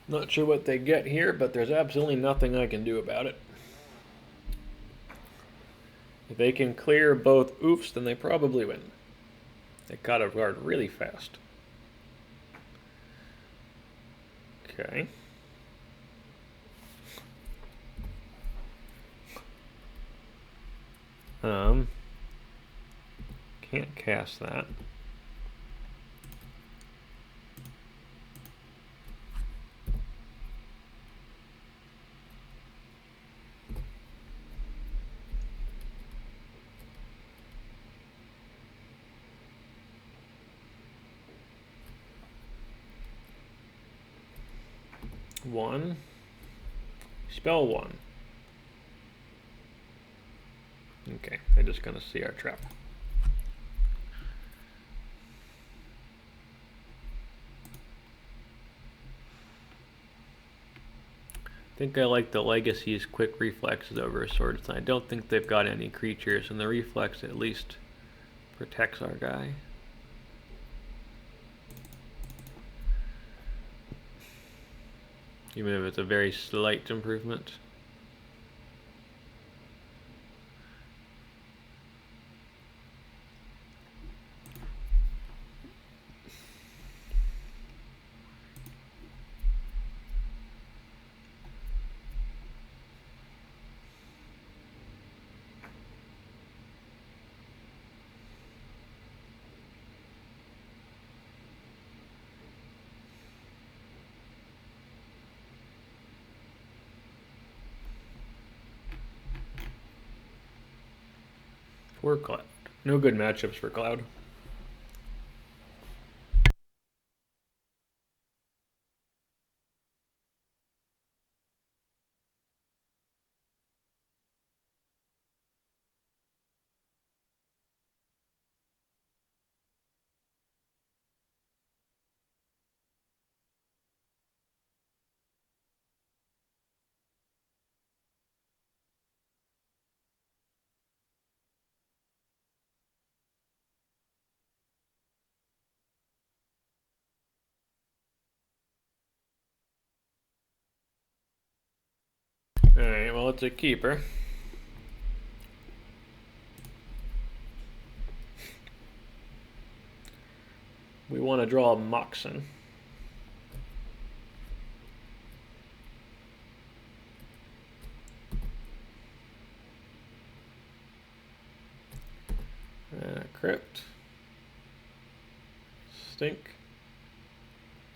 Not sure what they get here, but there's absolutely nothing I can do about it. If they can clear both oofs, then they probably win. They got a guard really fast. Okay. Can't cast that. One. Spell one. Okay, they're just gonna see our trap. I think I like the Legacy's quick reflexes over Swords. I don't think they've got any creatures, and the reflex at least protects our guy. Even if it's a very slight improvement. Poor Cloud. No good matchups for Cloud. it's a keeper. We want to draw a Moxen. Crypt. Stink.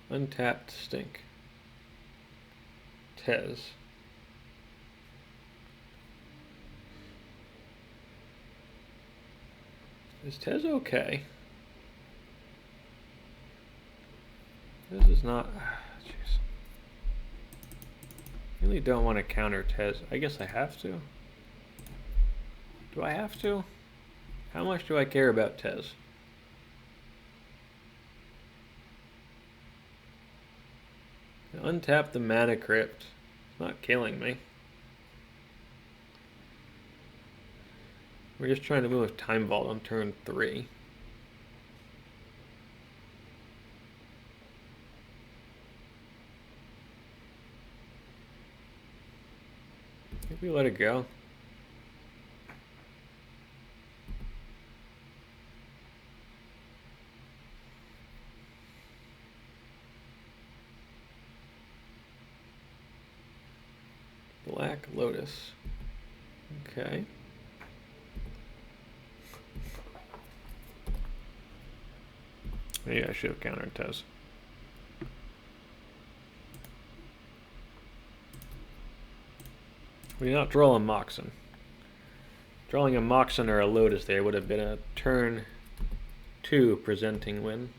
Untapped Stink. Tezz. Is Tezz okay? This is not. Jeez. I really don't want to counter Tezz. I guess I have to. Do I have to? How much do I care about Tezz? Untap the Mana Crypt. It's not killing me. We're just trying to move Time Vault on turn 3. Maybe let it go. Black Lotus. Okay. Maybe I should have countered Tezz. We not draw a Moxen. Drawing a Moxen or a Lotus there would have been a turn 2 presenting win.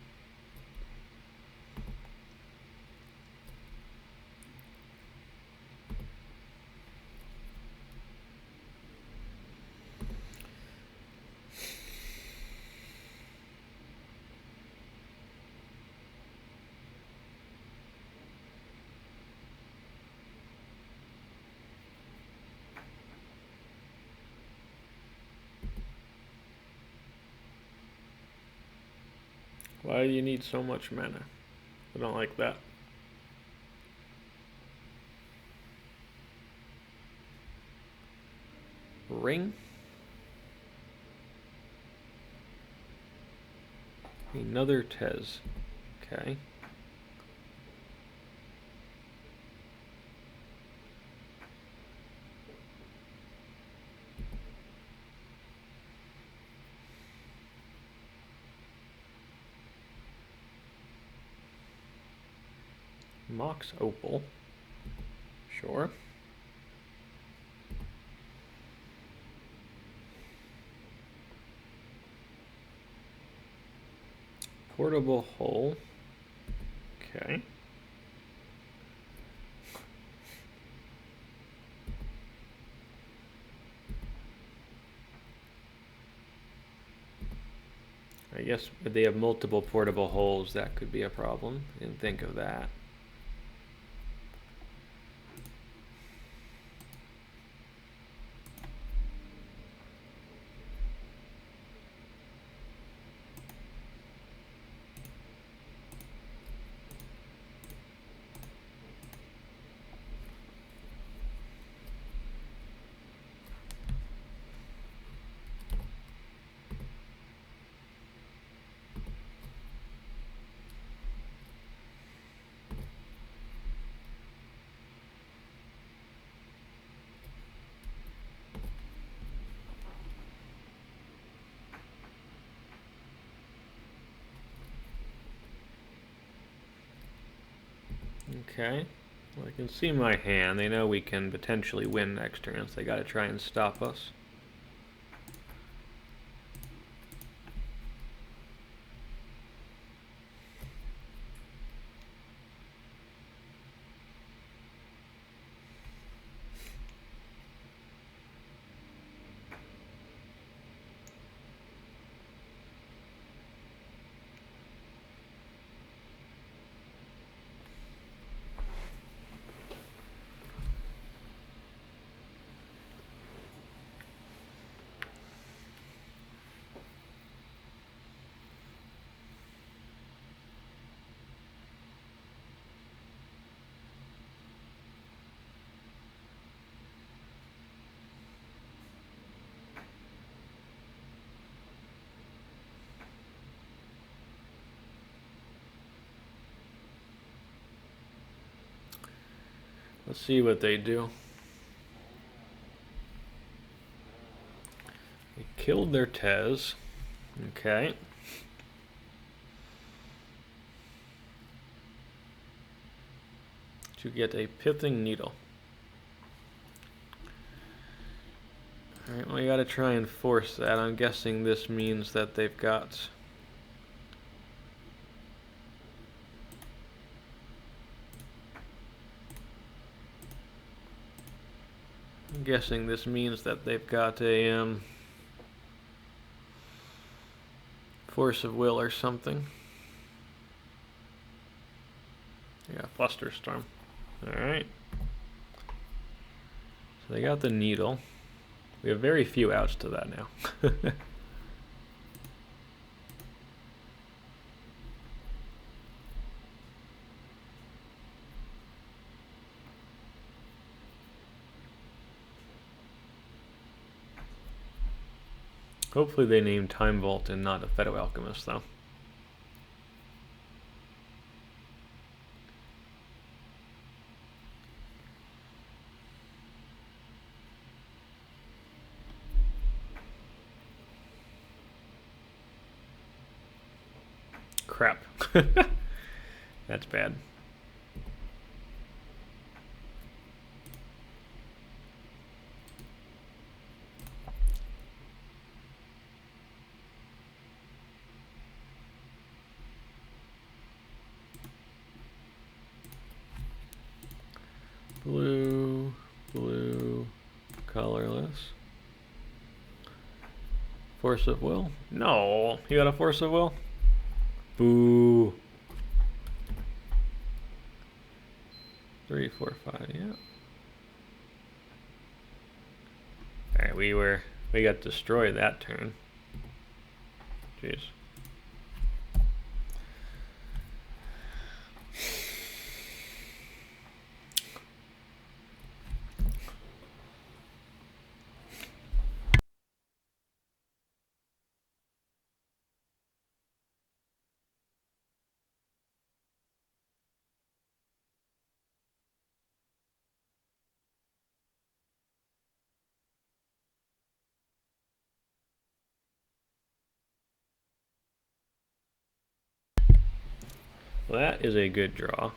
Why do you need so much mana? I don't like that. Ring. Another Tezz. Okay. Mox Opal. Sure. Portable Hole. Okay. I guess if they have multiple portable holes, that could be a problem. Didn't think of that. Okay, well, I can see my hand. They know we can potentially win next turn, so they gotta try and stop us. Let's see what they do. They killed their Tezz. Okay. To get a Pithing Needle. Alright, well, we gotta try and force that. I'm guessing this means that they've got... I'm guessing this means that they've got a Force of Will or something. Yeah, Flusterstorm. Alright. So they got the Needle. We have very few outs to that now. Hopefully they name Time Vault and not Aphetto Alchemist, though. Crap. That's bad. Blue, blue, colorless. Force of Will? No, you got a Force of Will? Boo. 3, 4, 5, yeah. Alright, we got destroyed that turn. Jeez. Well, that is a good draw.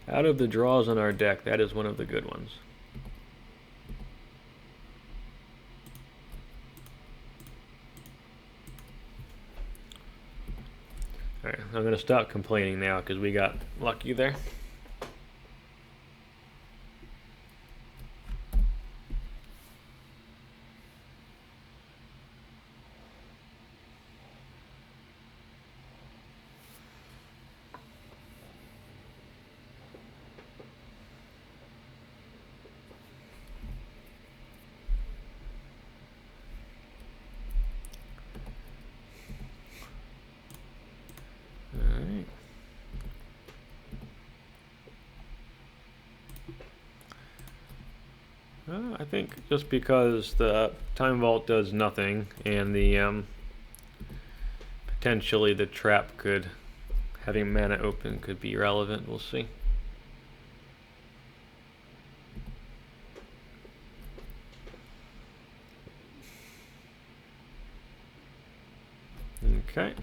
Out of the draws on our deck, that is one of the good ones. Alright, I'm going to stop complaining now because we got lucky there. I think just because the Time Vault does nothing and the potentially the trap could, having mana open could be relevant, we'll see. Okay.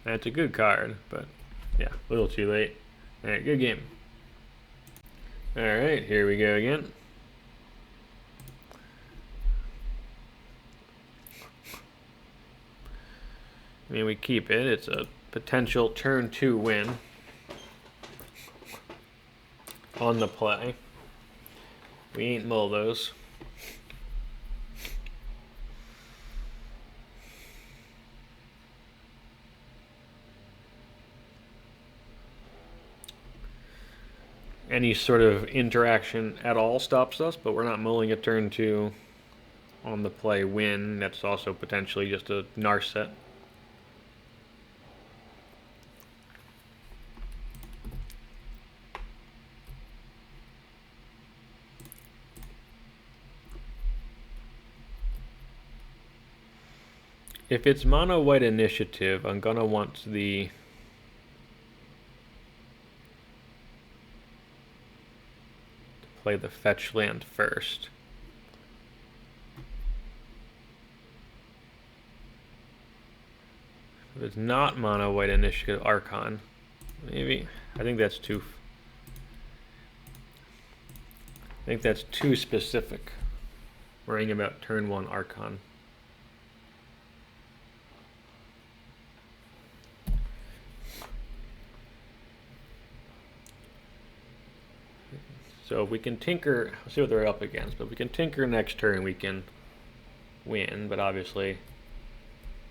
That's a good card, but yeah, a little too late. Alright, good game. Alright, here we go again. I mean, we keep it. It's a potential turn 2 win on the play. We ain't mull those. Any sort of interaction at all stops us, but we're not mulling a turn 2 on the play win. That's also potentially just a Narset. If it's mono white initiative, I'm gonna want the play the fetch land first. If it's not mono white initiative Archon, maybe I think that's too specific. Worrying about turn 1 Archon. So if we can tinker, let's see what they're up against, but if we can tinker next turn, we can win, but obviously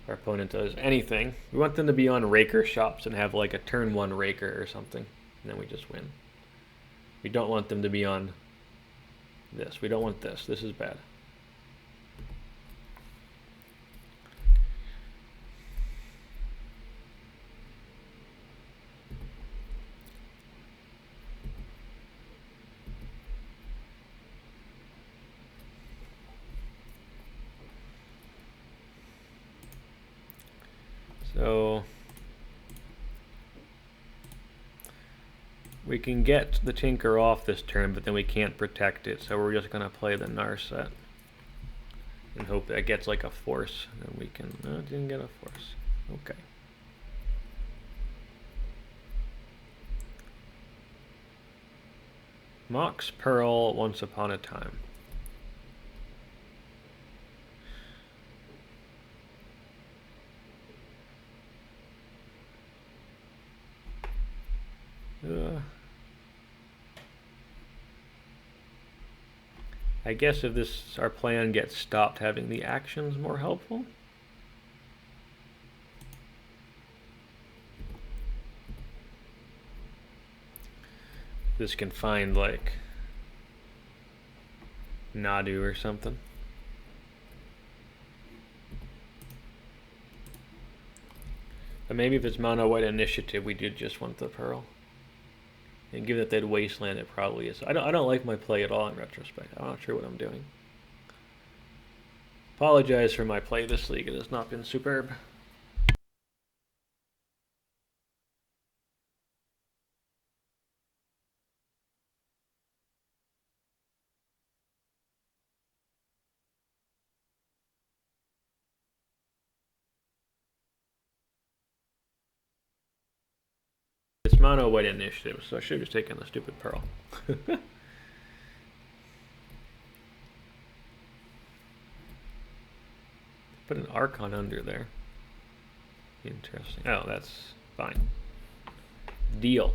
our opponent does anything. We want them to be on Raker shops and have like a turn 1 Raker or something, and then we just win. We don't want them to be on this. We don't want this. This is bad. So we can get the Tinker off this turn, but then we can't protect it, so we're just going to play the Narset and hope that gets like a force, and we can... No, it didn't get a force. Okay. Mox Pearl Once Upon a Time. I guess if this our plan gets stopped, having the actions more helpful. This can find like Nadu or something. But maybe if it's mono white initiative, we did just want the Pearl. And given that they'd wasteland, it probably is. I don't like my play at all in retrospect. I'm not sure what I'm doing. Apologize for my play this league. It has not been superb. It's mono white initiative, so I should have just taken the stupid Pearl. Put an Archon under there. Interesting. Oh, that's fine. Deal.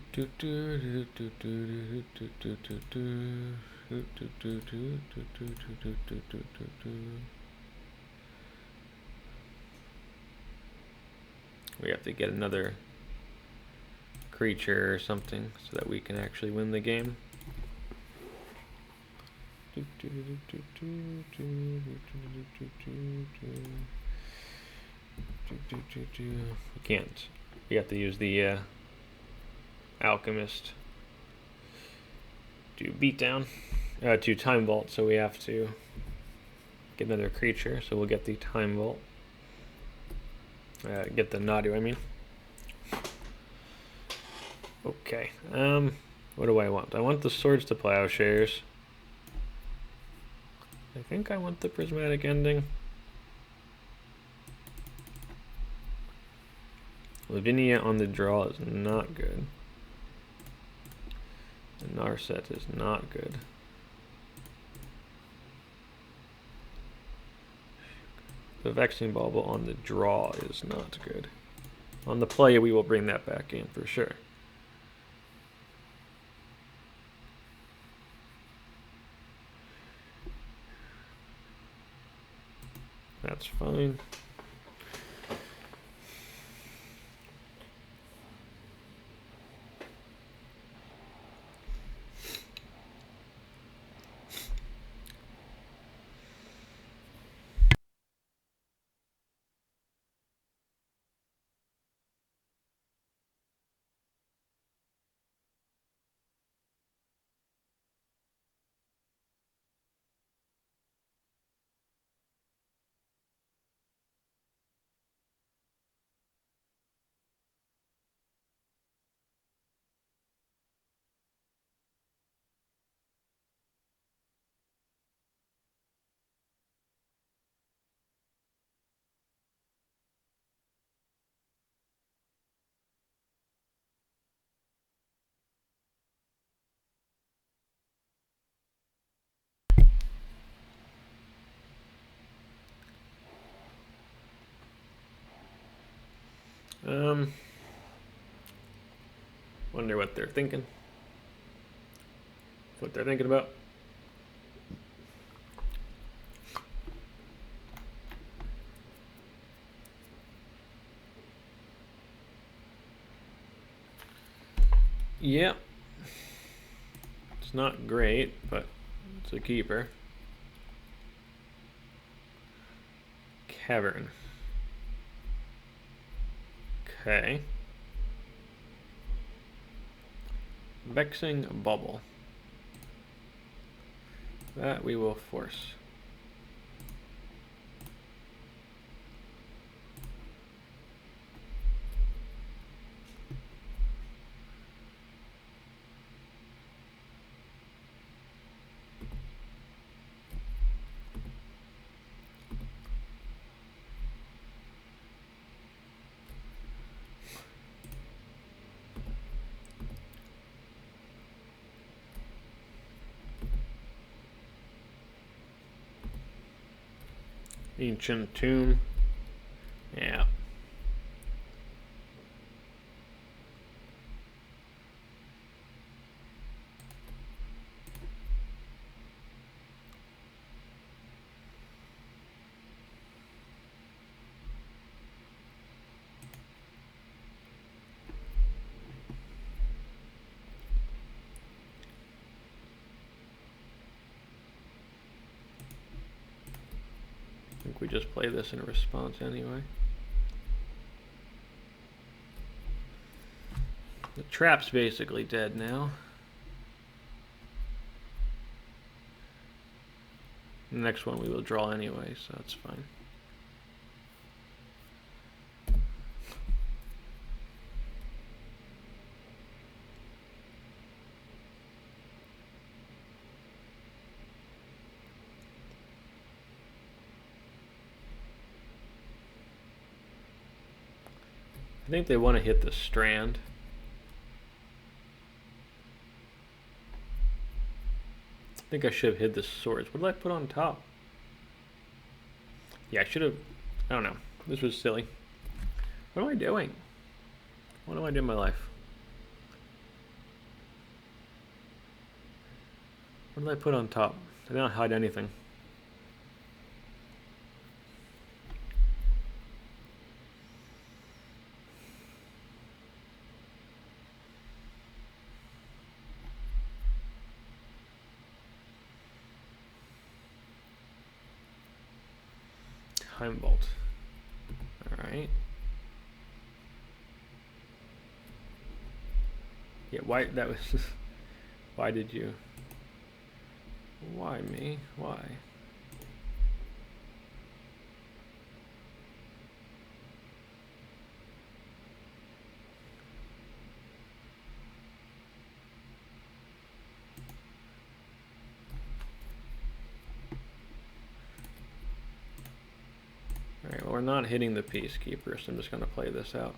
We have to get another creature or something so that we can actually win the game. We can't. We have to use the Alchemist to beatdown, to Time Vault, so we have to get another creature, so we'll get the Time Vault. Get the Nadu, I mean. Okay, what do I want? I want the Swords to Plowshares. I think I want the Prismatic Ending. Lavinia on the draw is not good. The Narset is not good. The Vexing Bauble on the draw is not good. On the play, we will bring that back in for sure. That's fine. Wonder what they're thinking. What they're thinking about. Yeah. It's not great, but it's a keeper. Cavern. Okay. Vexing Bauble. That we will force. Ancient Tomb. Yeah. I think we just play this in response anyway. The trap's basically dead now. The next one we will draw anyway, so that's fine. I think they want to hit the strand. I think I should have hid the swords. What did I put on top? Yeah, I should have. I don't know. This was silly. What am I doing? What do I do in my life? What did I put on top? I didn't hide anything. Time Vault. Alright. Yeah, why that was why did you why me? Why? Alright, well we're not hitting the Peacekeeper, so I'm just gonna play this out.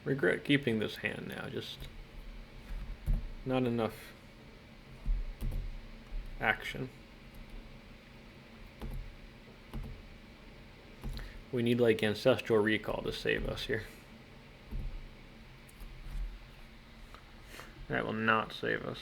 regret keeping this hand now. Just not enough action. We need like Ancestral Recall to save us here. That will not save us.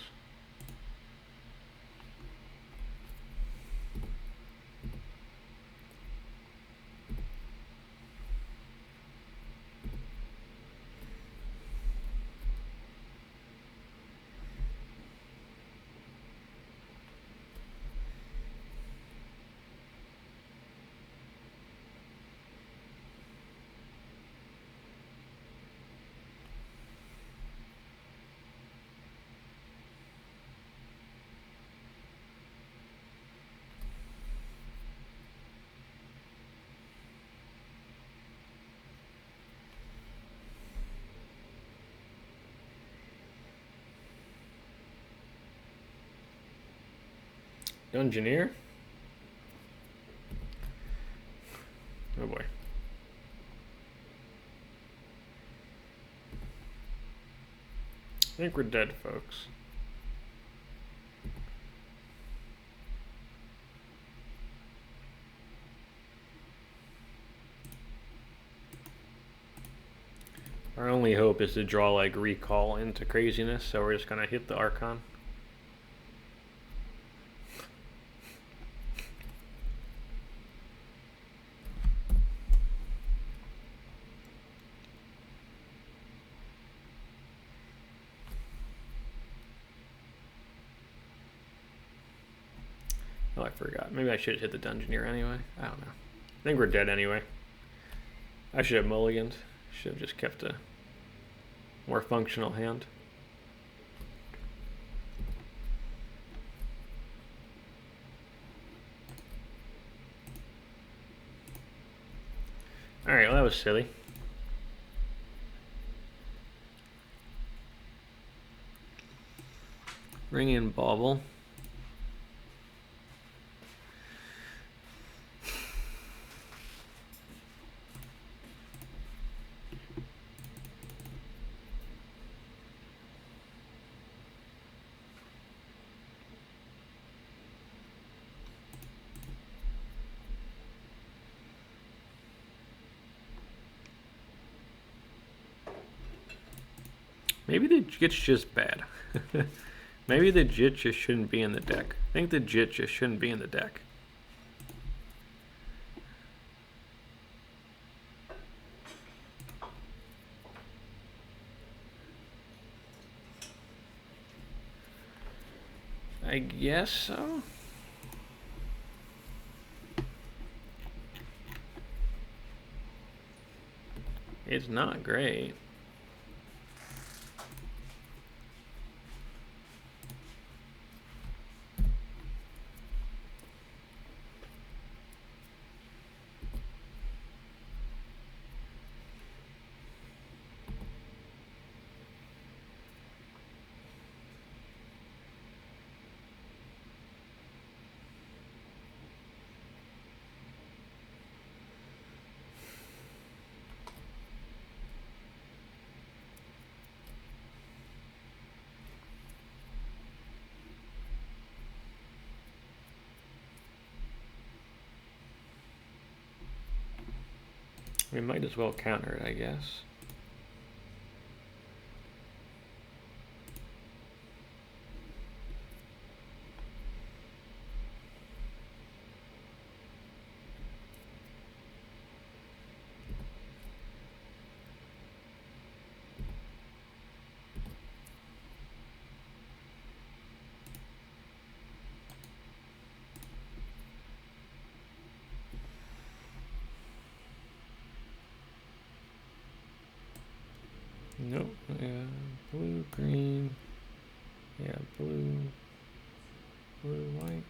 Dungeoneer? Oh boy. I think we're dead, folks. Our only hope is to draw like recall into craziness, so we're just gonna hit the Archon. Oh, I forgot. Maybe I should have hit the Dungeoneer anyway. I don't know. I think we're dead anyway. I should have mulliganed. Should have just kept a more functional hand. Alright, well that was silly. Bring in Bauble. Maybe the Jit's just bad. Maybe the Jit just shouldn't be in the deck. I think the Jit just shouldn't be in the deck. I guess so. It's not great. We might as well counter it, I guess. Nope. Yeah, blue, green. Yeah, blue, white.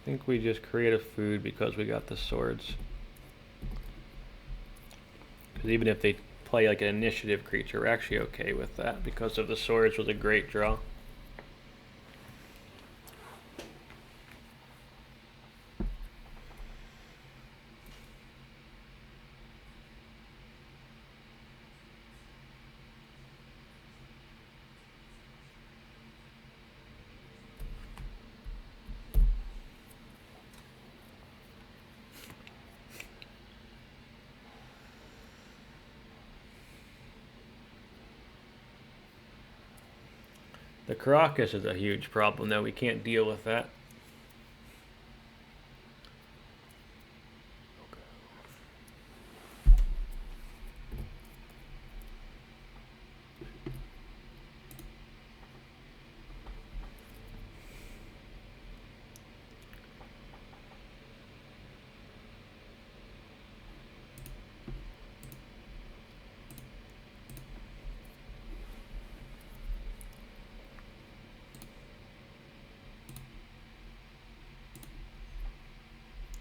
think we just create a food because we got the swords. Because even if they play like an initiative creature, we're actually okay with that because of the swords was a great draw. The Caracas is a huge problem though, we can't deal with that.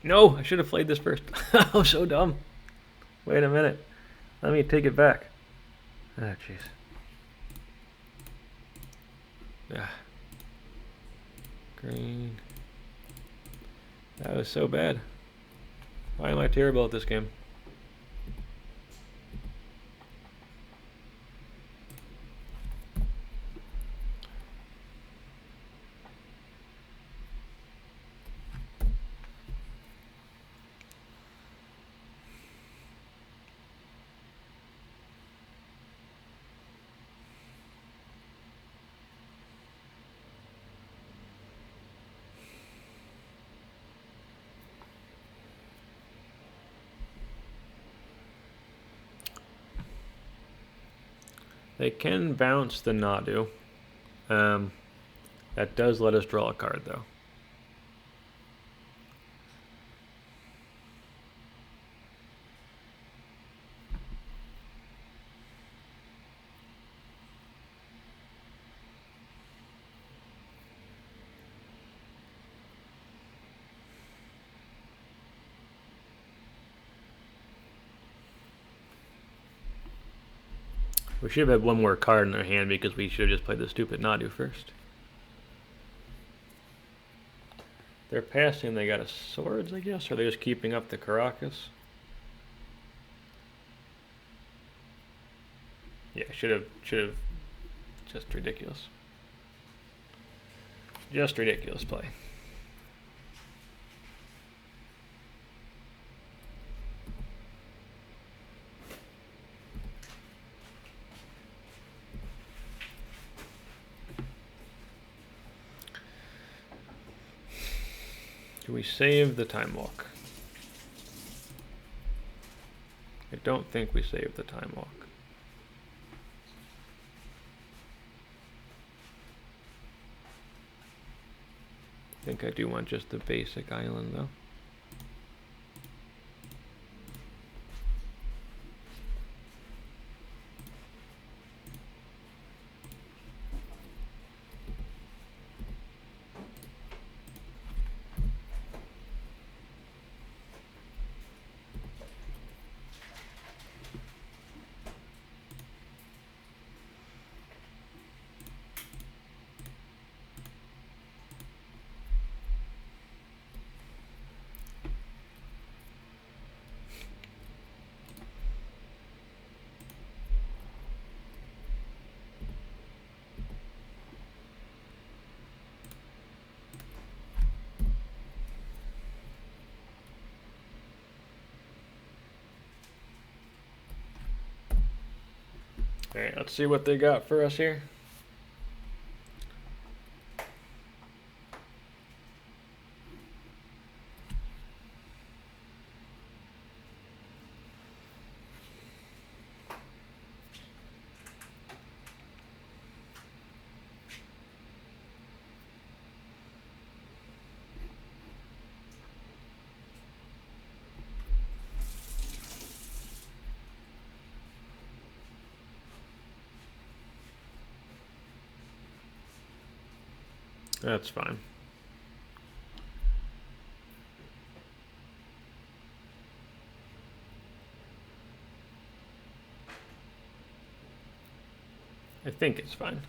No, I should have played this first. I was so dumb. Wait a minute. Let me take it back. Ah, jeez. Ah. Green. That was so bad. Why am I terrible at this game? They can bounce the Nadu. That does let us draw a card, though. We should have had one more card in our hand because we should have just played the stupid Nadu first. They're passing, they got a swords, I guess, or they're just keeping up the Caracas. Yeah, should have, just ridiculous. Just ridiculous play. Do we save the Time Walk? I don't think we save the Time Walk. I think I do want just the basic island though. Alright, let's see what they got for us here. That's fine. I think it's fine.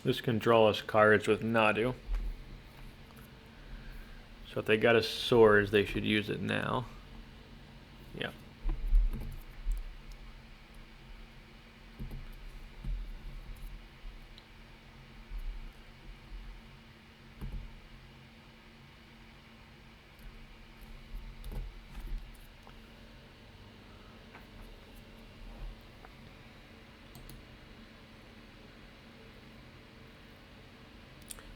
This can draw us cards with Nadu. So if they got a swords, they should use it now. Yeah.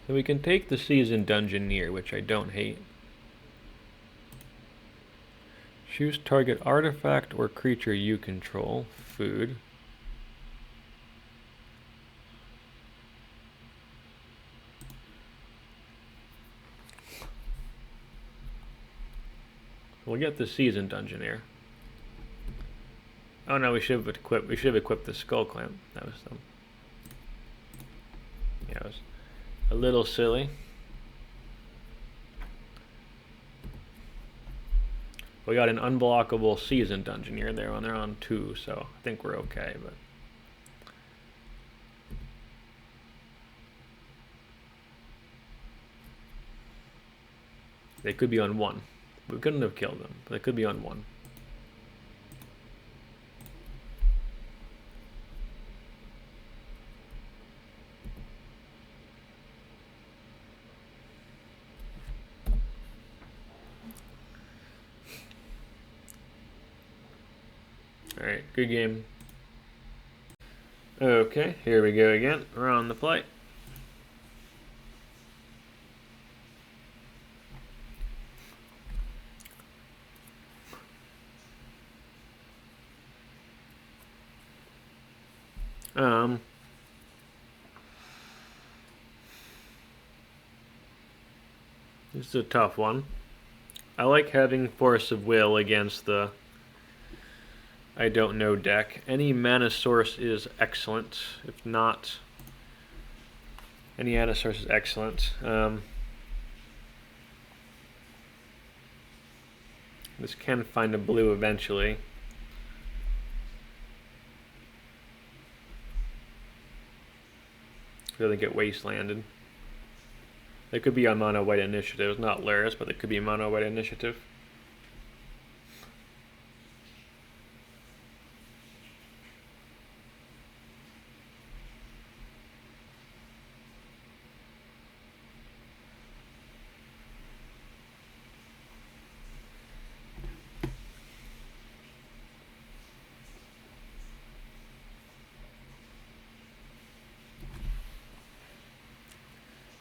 So we can take the Seasoned Dungeoneer, which I don't hate. Choose target artifact or creature you control. Food. We'll get the Seasoned Dungeoneer. Oh no, we should have equipped the Skullclamp. That was dumb. Yeah, it was a little silly. We got an unblockable Seasoned Dungeoneer there when they're on 2, so I think we're okay, but they could be on 1. We couldn't have killed them, but they could be on 1. Alright, good game. Okay, here we go again. We're on the play. This is a tough one. I like having Force of Will against the I don't know deck. Any mana source is excellent. If not, any mana source is excellent. This can find a blue eventually. If it doesn't get wastelanded. They could be on mono white initiative. It's not Laris, but they could be mono white initiative.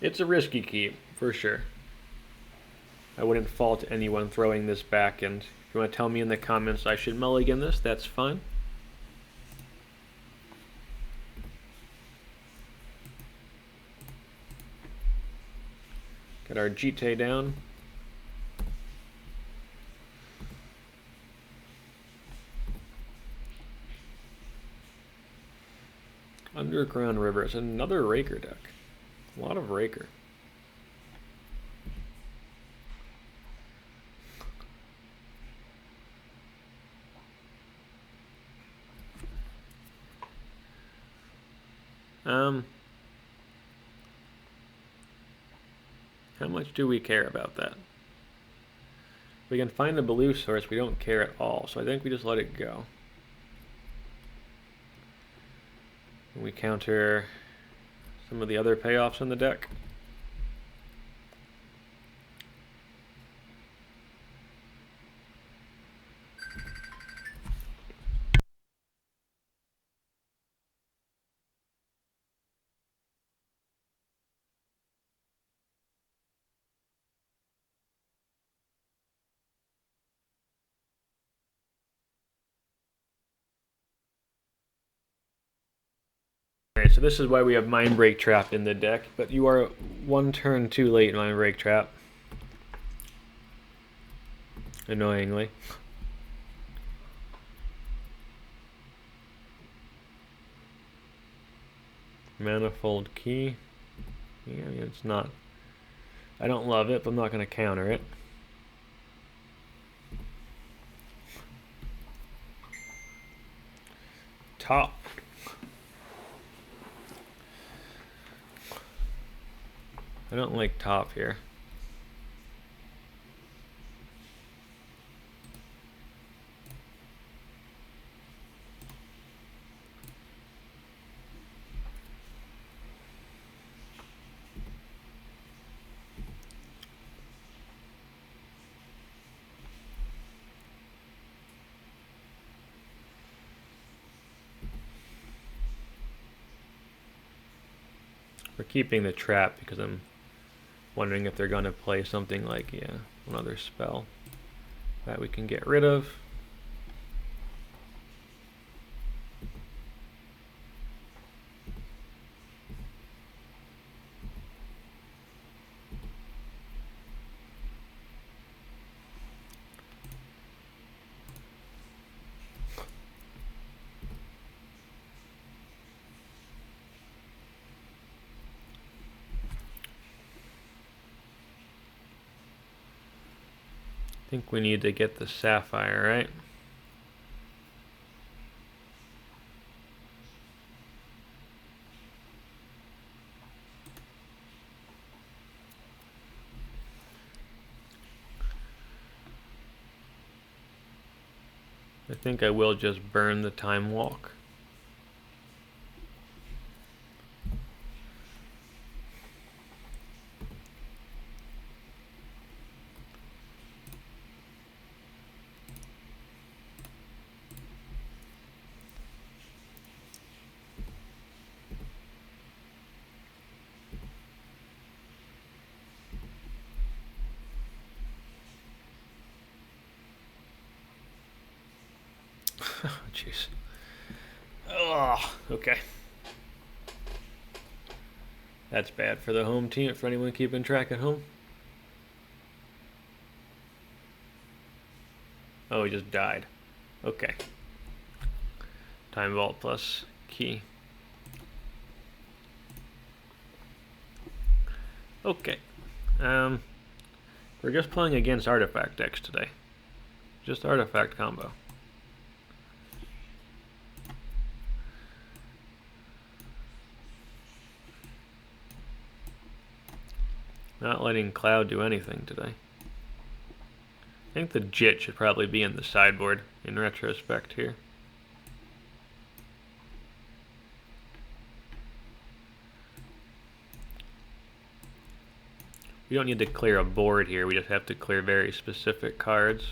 It's a risky keep, for sure. I wouldn't fault anyone throwing this back, and if you want to tell me in the comments I should mulligan this, that's fine. Get our Jite down. Underground River is another Raker deck. A lot of Raker. How much do we care about that? We can find the blue source, we don't care at all, so I think we just let it go. We counter some of the other payoffs in the deck. Alright, so this is why we have Mindbreak Trap in the deck, but you are one turn too late, Mindbreak Trap. Annoyingly. Manifold Key. Yeah, it's not... I don't love it, but I'm not going to counter it. Top. I don't like top here. We're keeping the trap because I'm wondering if they're going to play something like, yeah, another spell that we can get rid of. I think we need to get the Sapphire, right? I think I will just burn the Time Walk. Jeez. Oh, okay. That's bad for the home team, for anyone keeping track at home. Oh, he just died. Okay. Time Vault plus key. Okay. We're just playing against artifact decks today. Just artifact combo. Not letting Cloud do anything today. I think the Jit should probably be in the sideboard in retrospect here. We don't need to clear a board here, we just have to clear very specific cards.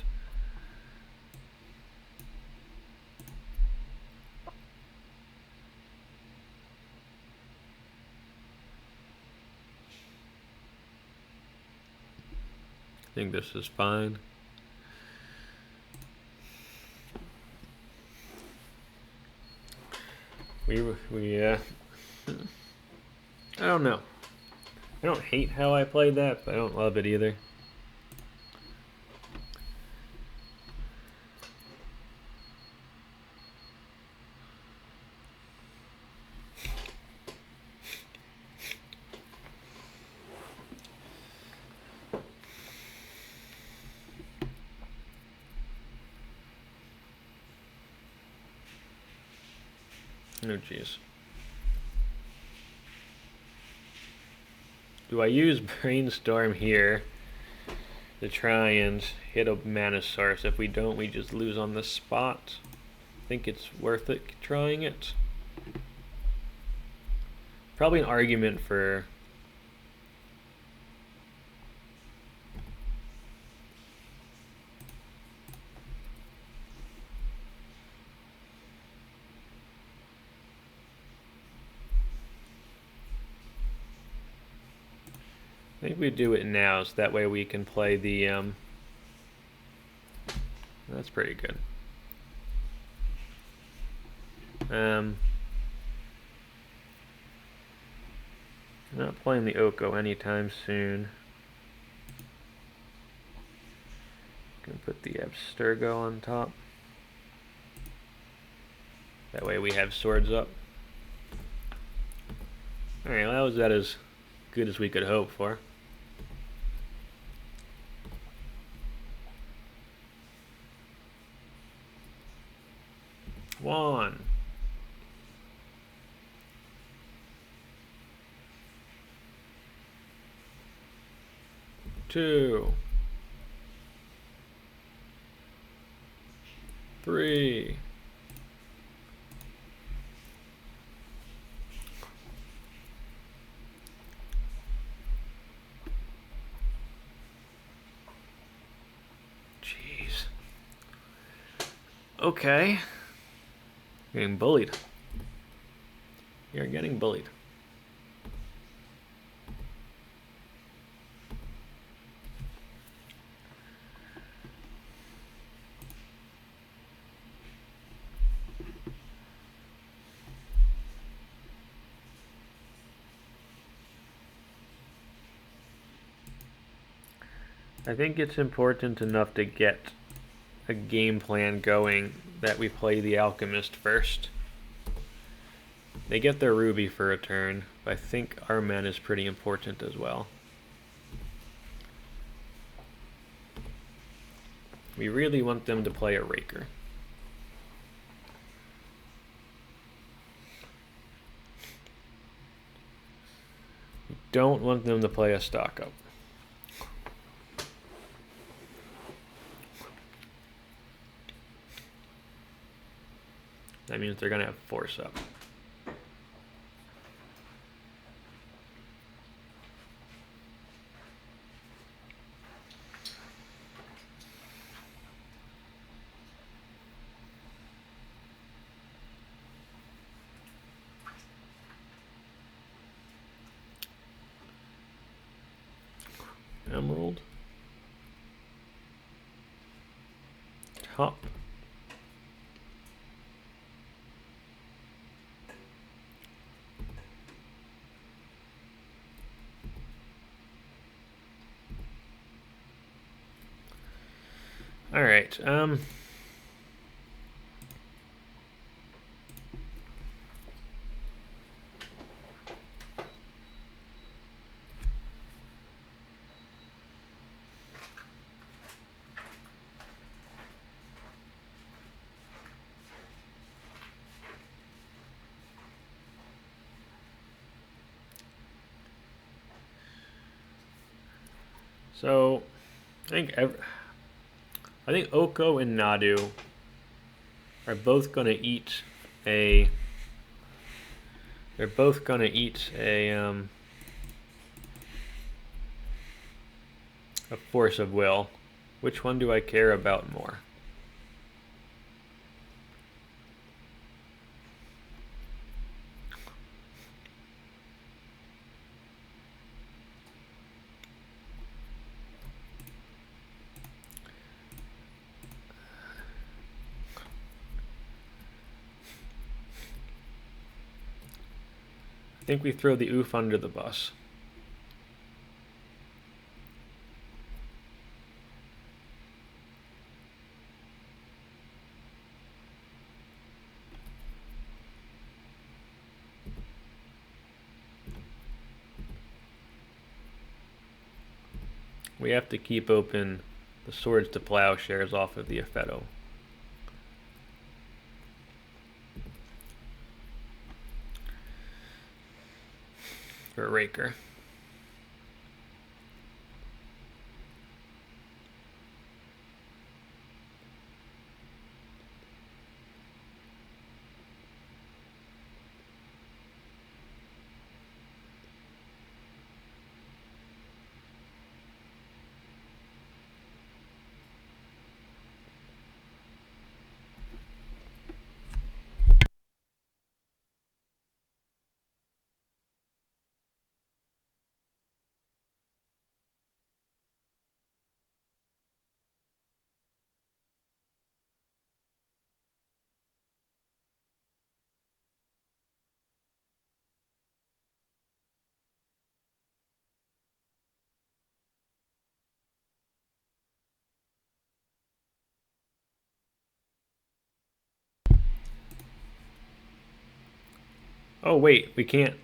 I think this is fine. I don't know. I don't hate how I played that, but I don't love it either. Oh, jeez. Do I use Brainstorm here to try and hit a mana source? If we don't, we just lose on the spot. I think it's worth it trying it. Probably an argument for... I think we do it now, so that way we can play the, that's pretty good. Not playing the Oko anytime soon. Gonna put the Abstergo on top. That way we have swords up. Alright, well, that was that as good as we could hope for. One. Two. Three. Jeez. Okay. Getting bullied. You're getting bullied. I think it's important enough to get a game plan going that we play the Alchemist first. They get their Ruby for a turn, but I think our mana is pretty important as well. We really want them to play a Raker. We don't want them to play a stock up. That means they're gonna have force up. Emerald. Top. All right. So, I think Oko and Nadu are both gonna eat a. They're both gonna eat a force of will. Which one do I care about more? I think we throw the oof under the bus. We have to keep open the swords to plowshares off of the Aphetto. For Raker. Oh wait, we can't.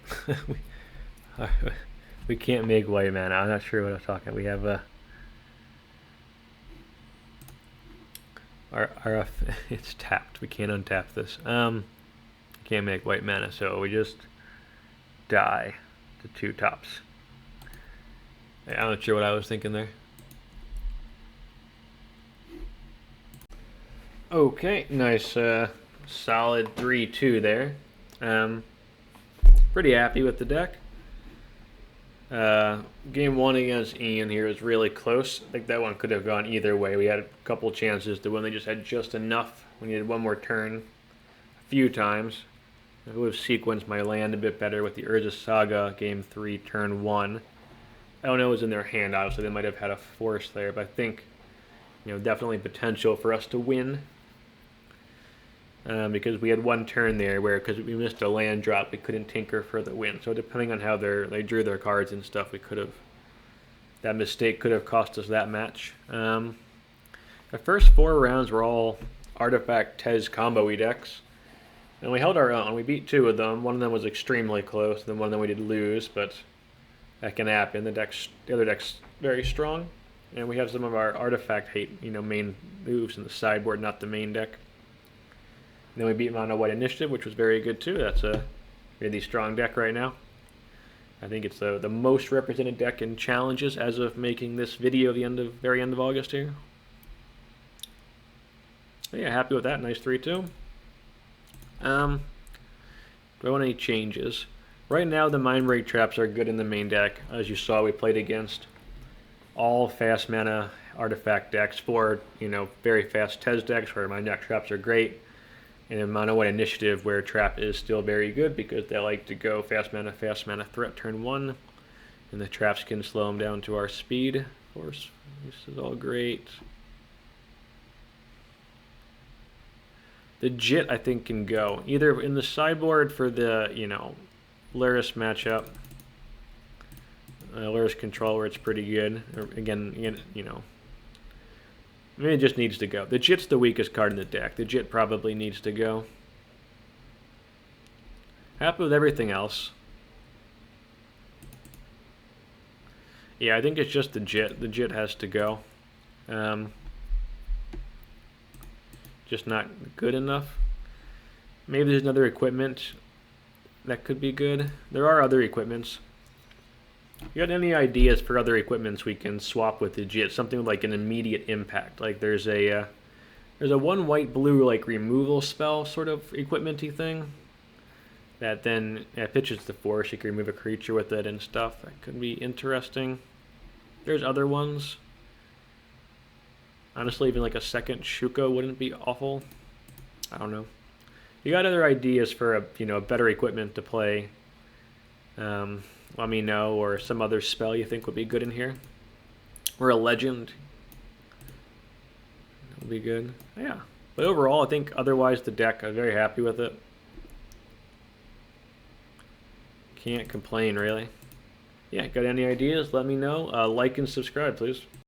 We can't make white mana. I'm not sure what I'm talking. We have our it's tapped. We can't untap this. Can't make white mana, so we just die to 2 tops. I'm not sure what I was thinking there. Okay, nice solid 3-2 there. Pretty happy with the deck. Game 1 against Ian here was really close. I think that one could have gone either way. We had a couple chances to win. They just had just enough. We needed one more turn a few times. I would have sequenced my land a bit better with the Urza Saga Game 3, Turn 1. I don't know what was in their hand, obviously. They might have had a force there, but I think, definitely potential for us to win. Because we had one turn there where, because we missed a land drop, we couldn't tinker for the win. So depending on how they drew their cards and stuff, we could have, that mistake could have cost us that match. The first 4 rounds were all Artifact Tezz combo-y decks. And we held our own. We beat 2 of them. One of them was extremely close, then one of them we did lose, but that can happen. The other deck's very strong. And we have some of our Artifact hate, main moves in the sideboard, not the main deck. And then we beat Mono White Initiative, which was very good too. That's a really strong deck right now. I think it's the most represented deck in challenges as of making this video very end of August here. So yeah, happy with that. Nice 3-2. Do I want any changes? Right now, the Mindbreak Traps are good in the main deck. As you saw, we played against all fast mana artifact decks. 4, very fast Tezz decks where Mindbreak Traps are great. And in Mono White Initiative, where Trap is still very good because they like to go fast mana threat turn 1. And the traps can slow them down to our speed. Of course, this is all great. The Jit, I think, can go either in the sideboard for the, Luris matchup. Luris Control, where it's pretty good. Or again, maybe it just needs to go. The Jit's the weakest card in the deck. The Jit probably needs to go. Happy with everything else. Yeah, I think it's just the Jit. The Jit has to go. Just not good enough. Maybe there's another equipment that could be good. There are other equipments. You got any ideas for other equipments we can swap with the Jit? Something like an immediate impact. Like there's a 1 white blue like removal spell sort of equipment-y thing that then pitches the force. You can remove a creature with it and stuff. That could be interesting. There's other ones. Honestly, even like a second Shuko wouldn't be awful. I don't know. You got other ideas for a better equipment to play? Let me know, or some other spell you think would be good in here, or a legend. That would be good. Yeah, but overall, I think otherwise the deck, I'm very happy with it. Can't complain really. Yeah, got any ideas? Let me know. Like and subscribe, please.